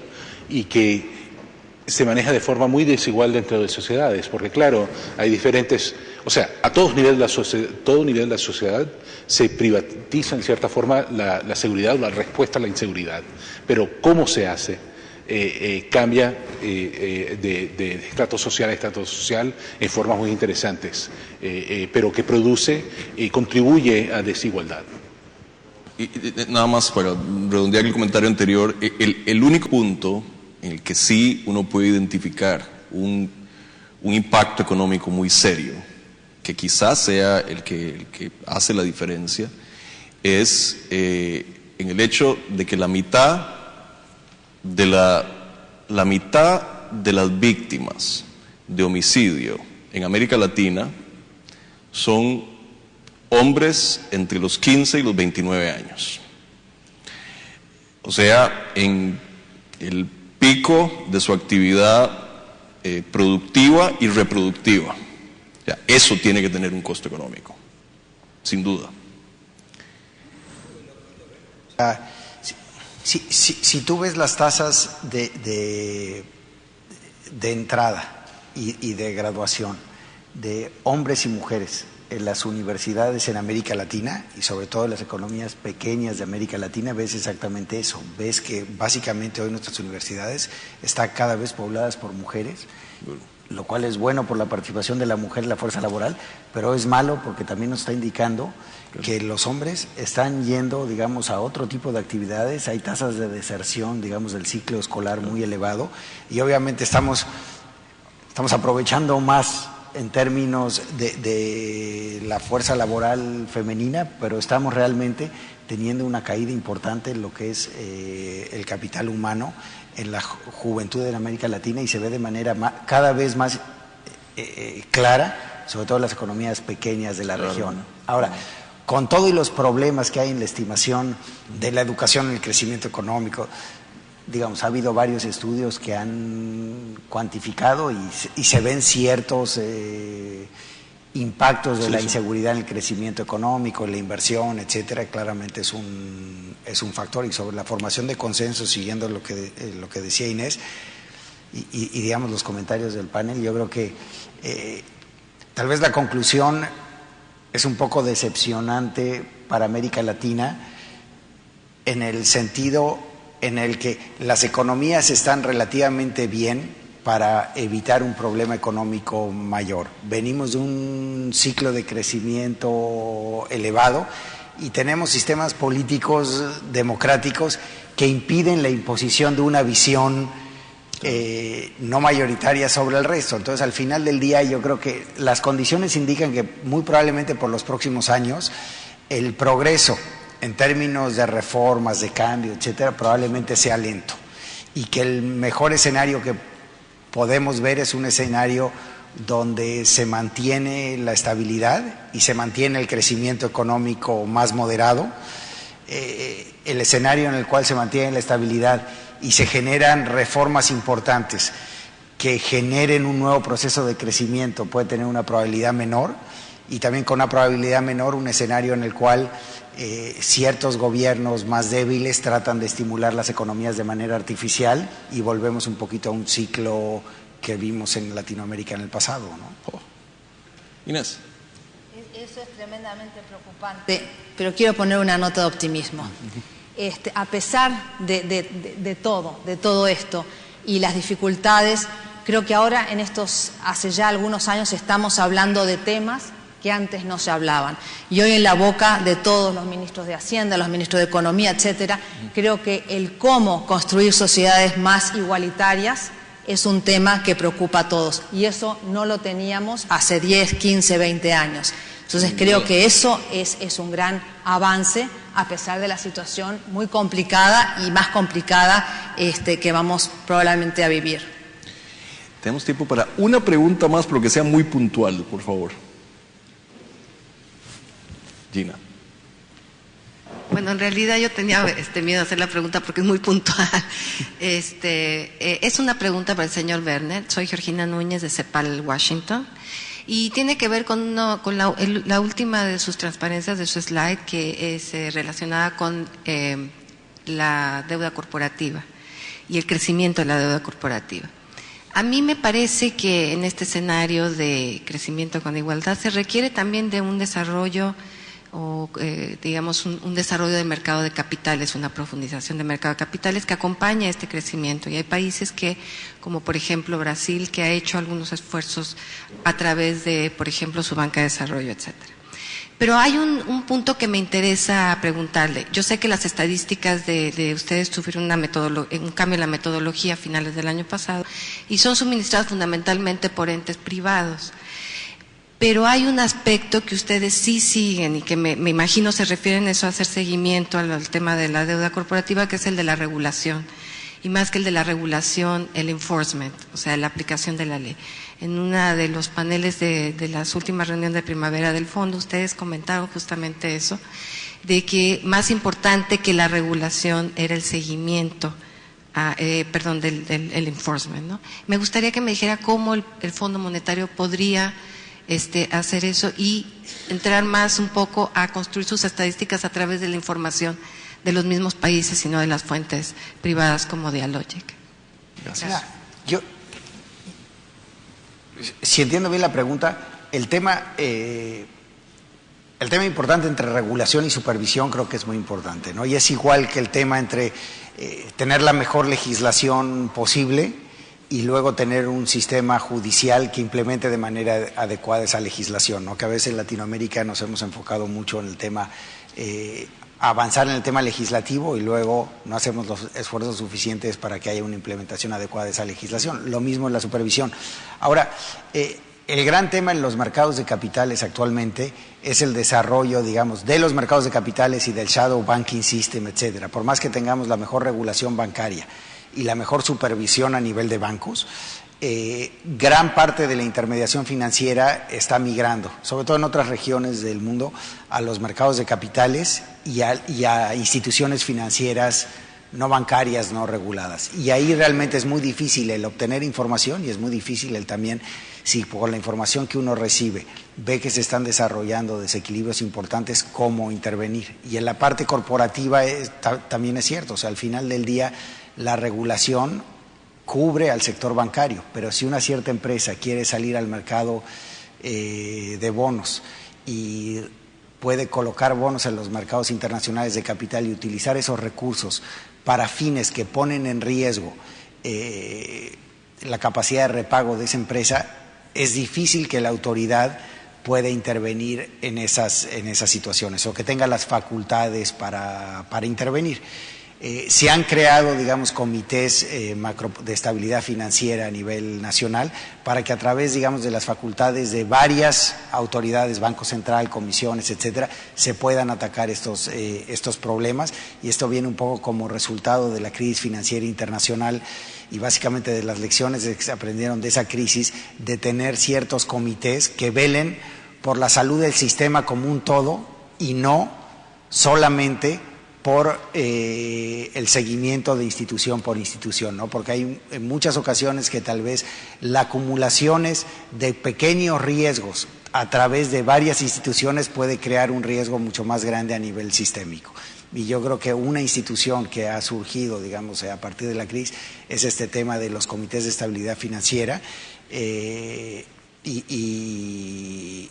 y que se maneja de forma muy desigual dentro de sociedades, porque claro, hay diferentes, o sea, a todo nivel de la sociedad se privatiza en cierta forma la seguridad o la respuesta a la inseguridad, pero cómo se hace cambia de estrato social a estrato social en formas muy interesantes, pero que produce y contribuye a desigualdad. Y nada más para redondear el comentario anterior, el único punto en el que sí uno puede identificar un impacto económico muy serio, que quizás sea el que hace la diferencia, es en el hecho de que la mitad de las víctimas de homicidio en América Latina son hombres entre los 15 y los 29 años. O sea, en el pico de su actividad productiva y reproductiva. O sea, eso tiene que tener un costo económico, sin duda. Si tú ves las tasas de entrada y de graduación de hombres y mujeres en las universidades en América Latina y sobre todo en las economías pequeñas de América Latina, ves exactamente eso. Ves que básicamente hoy nuestras universidades están cada vez pobladas por mujeres, lo cual es bueno por la participación de la mujer en la fuerza laboral, pero es malo porque también nos está indicando que los hombres están yendo, digamos, a otro tipo de actividades. Hay tasas de deserción, digamos, del ciclo escolar muy elevado y obviamente estamos aprovechando más en términos de la fuerza laboral femenina, pero estamos realmente teniendo una caída importante en lo que es el capital humano en la juventud en América Latina y se ve de manera cada vez más clara, sobre todo en las economías pequeñas de la región. Ahora, con todo y los problemas que hay en la estimación de la educación y el crecimiento económico, digamos, ha habido varios estudios que han cuantificado y se ven ciertos impactos de la inseguridad en el crecimiento económico, en la inversión, etcétera. Claramente es un factor. Y sobre la formación de consensos, siguiendo lo que decía Inés y digamos los comentarios del panel, yo creo que tal vez la conclusión es un poco decepcionante para América Latina en el sentido en el que las economías están relativamente bien para evitar un problema económico mayor. Venimos de un ciclo de crecimiento elevado y tenemos sistemas políticos democráticos que impiden la imposición de una visión no mayoritaria sobre el resto. Entonces, al final del día, yo creo que las condiciones indican que muy probablemente por los próximos años el progreso en términos de reformas, de cambio, etcétera, probablemente sea lento, y que el mejor escenario que podemos ver es un escenario donde se mantiene la estabilidad y se mantiene el crecimiento económico más moderado, el escenario en el cual se mantiene la estabilidad y se generan reformas importantes que generen un nuevo proceso de crecimiento puede tener una probabilidad menor, y también con una probabilidad menor un escenario en el cual ciertos gobiernos más débiles tratan de estimular las economías de manera artificial y volvemos un poquito a un ciclo que vimos en Latinoamérica en el pasado, ¿no? Inés. Eso es tremendamente preocupante, pero quiero poner una nota de optimismo. A pesar de todo esto y las dificultades, creo que ahora hace ya algunos años estamos hablando de temas que antes no se hablaban. Y hoy en la boca de todos los ministros de Hacienda, los ministros de Economía, etcétera, creo que el cómo construir sociedades más igualitarias es un tema que preocupa a todos. Y eso no lo teníamos hace 10, 15, 20 años. Entonces creo que eso es un gran avance, a pesar de la situación muy complicada y más complicada que vamos probablemente a vivir. Tenemos tiempo para una pregunta más, pero que sea muy puntual, por favor. Gina. Bueno, en realidad yo tenía miedo de hacer la pregunta porque es muy puntual. Es una pregunta para el señor Werner. Soy Georgina Núñez de CEPAL, Washington. Y tiene que ver con la última de sus transparencias de su slide, que es relacionada con la deuda corporativa y el crecimiento de la deuda corporativa. A mí me parece que en este escenario de crecimiento con igualdad se requiere también de un desarrollo o digamos un desarrollo del mercado de capitales, una profundización del mercado de capitales que acompaña este crecimiento. Y hay países como por ejemplo Brasil, que ha hecho algunos esfuerzos a través de, por ejemplo, su banca de desarrollo, etcétera. Pero hay un punto que me interesa preguntarle. Yo sé que las estadísticas de ustedes sufrieron un cambio en la metodología a finales del año pasado y son suministradas fundamentalmente por entes privados. Pero hay un aspecto que ustedes sí siguen y que me imagino se refieren a eso, a hacer seguimiento al tema de la deuda corporativa, que es el de la regulación. Y más que el de la regulación, el enforcement, o sea, la aplicación de la ley. En uno de los paneles de las últimas reuniones de primavera del fondo, ustedes comentaron justamente eso, de que más importante que la regulación era el seguimiento, del enforcement, ¿no? Me gustaría que me dijera cómo el Fondo Monetario podría hacer eso y entrar más un poco a construir sus estadísticas a través de la información de los mismos países y no de las fuentes privadas como Dialogic. Gracias. Si entiendo bien la pregunta, el tema importante entre regulación y supervisión creo que es muy importante, ¿no? Y es igual que el tema entre tener la mejor legislación posible y luego tener un sistema judicial que implemente de manera adecuada esa legislación, ¿no? Que a veces en Latinoamérica nos hemos enfocado mucho en el tema, avanzar en el tema legislativo y luego no hacemos los esfuerzos suficientes para que haya una implementación adecuada de esa legislación. Lo mismo en la supervisión. Ahora, el gran tema en los mercados de capitales actualmente es el desarrollo, digamos, de los mercados de capitales y del shadow banking system, etcétera. Por más que tengamos la mejor regulación bancaria y la mejor supervisión a nivel de bancos, gran parte de la intermediación financiera está migrando, sobre todo en otras regiones del mundo, a los mercados de capitales y a instituciones financieras no bancarias, no reguladas. Y ahí realmente es muy difícil el obtener información y es muy difícil el también, si por la información que uno recibe ve que se están desarrollando desequilibrios importantes, cómo intervenir. Y en la parte corporativa también es cierto, o sea, al final del día la regulación cubre al sector bancario, pero si una cierta empresa quiere salir al mercado de bonos y puede colocar bonos en los mercados internacionales de capital y utilizar esos recursos para fines que ponen en riesgo la capacidad de repago de esa empresa, es difícil que la autoridad pueda intervenir en esas situaciones o que tenga las facultades para intervenir. Se han creado, digamos, comités de estabilidad financiera a nivel nacional para que a través, digamos, de las facultades de varias autoridades, Banco Central, comisiones, etcétera, se puedan atacar estos problemas, y esto viene un poco como resultado de la crisis financiera internacional y básicamente de las lecciones que se aprendieron de esa crisis, de tener ciertos comités que velen por la salud del sistema como un todo y no solamente por el seguimiento de institución por institución, ¿no? Porque hay en muchas ocasiones que tal vez las acumulaciones de pequeños riesgos a través de varias instituciones puede crear un riesgo mucho más grande a nivel sistémico. Y yo creo que una institución que ha surgido, digamos, a partir de la crisis es este tema de los comités de estabilidad financiera, y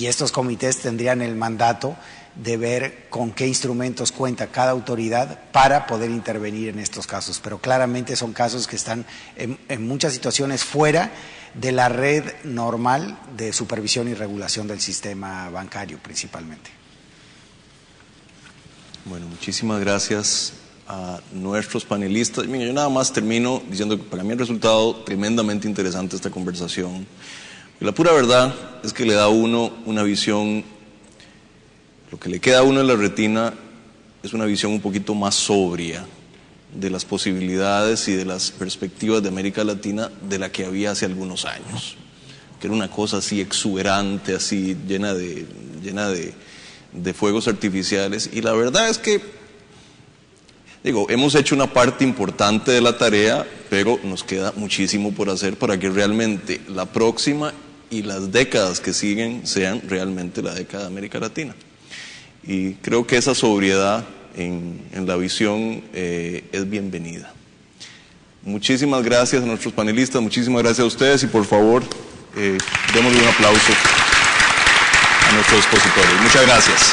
estos comités tendrían el mandato de ver con qué instrumentos cuenta cada autoridad para poder intervenir en estos casos. Pero claramente son casos que están en muchas situaciones fuera de la red normal de supervisión y regulación del sistema bancario principalmente. Bueno, muchísimas gracias a nuestros panelistas. Mira, yo nada más termino diciendo que para mí ha resultado tremendamente interesante esta conversación. Y la pura verdad es que le da a uno una visión. Lo que le queda a uno en la retina es una visión un poquito más sobria de las posibilidades y de las perspectivas de América Latina de la que había hace algunos años, que era una cosa así exuberante, así llena de fuegos artificiales. Y la verdad es que, hemos hecho una parte importante de la tarea, pero nos queda muchísimo por hacer para que realmente la próxima y las décadas que siguen sean realmente la década de América Latina. Y creo que esa sobriedad en la visión es bienvenida. Muchísimas gracias a nuestros panelistas, muchísimas gracias a ustedes, y por favor, démosle un aplauso a nuestros expositores. Muchas gracias.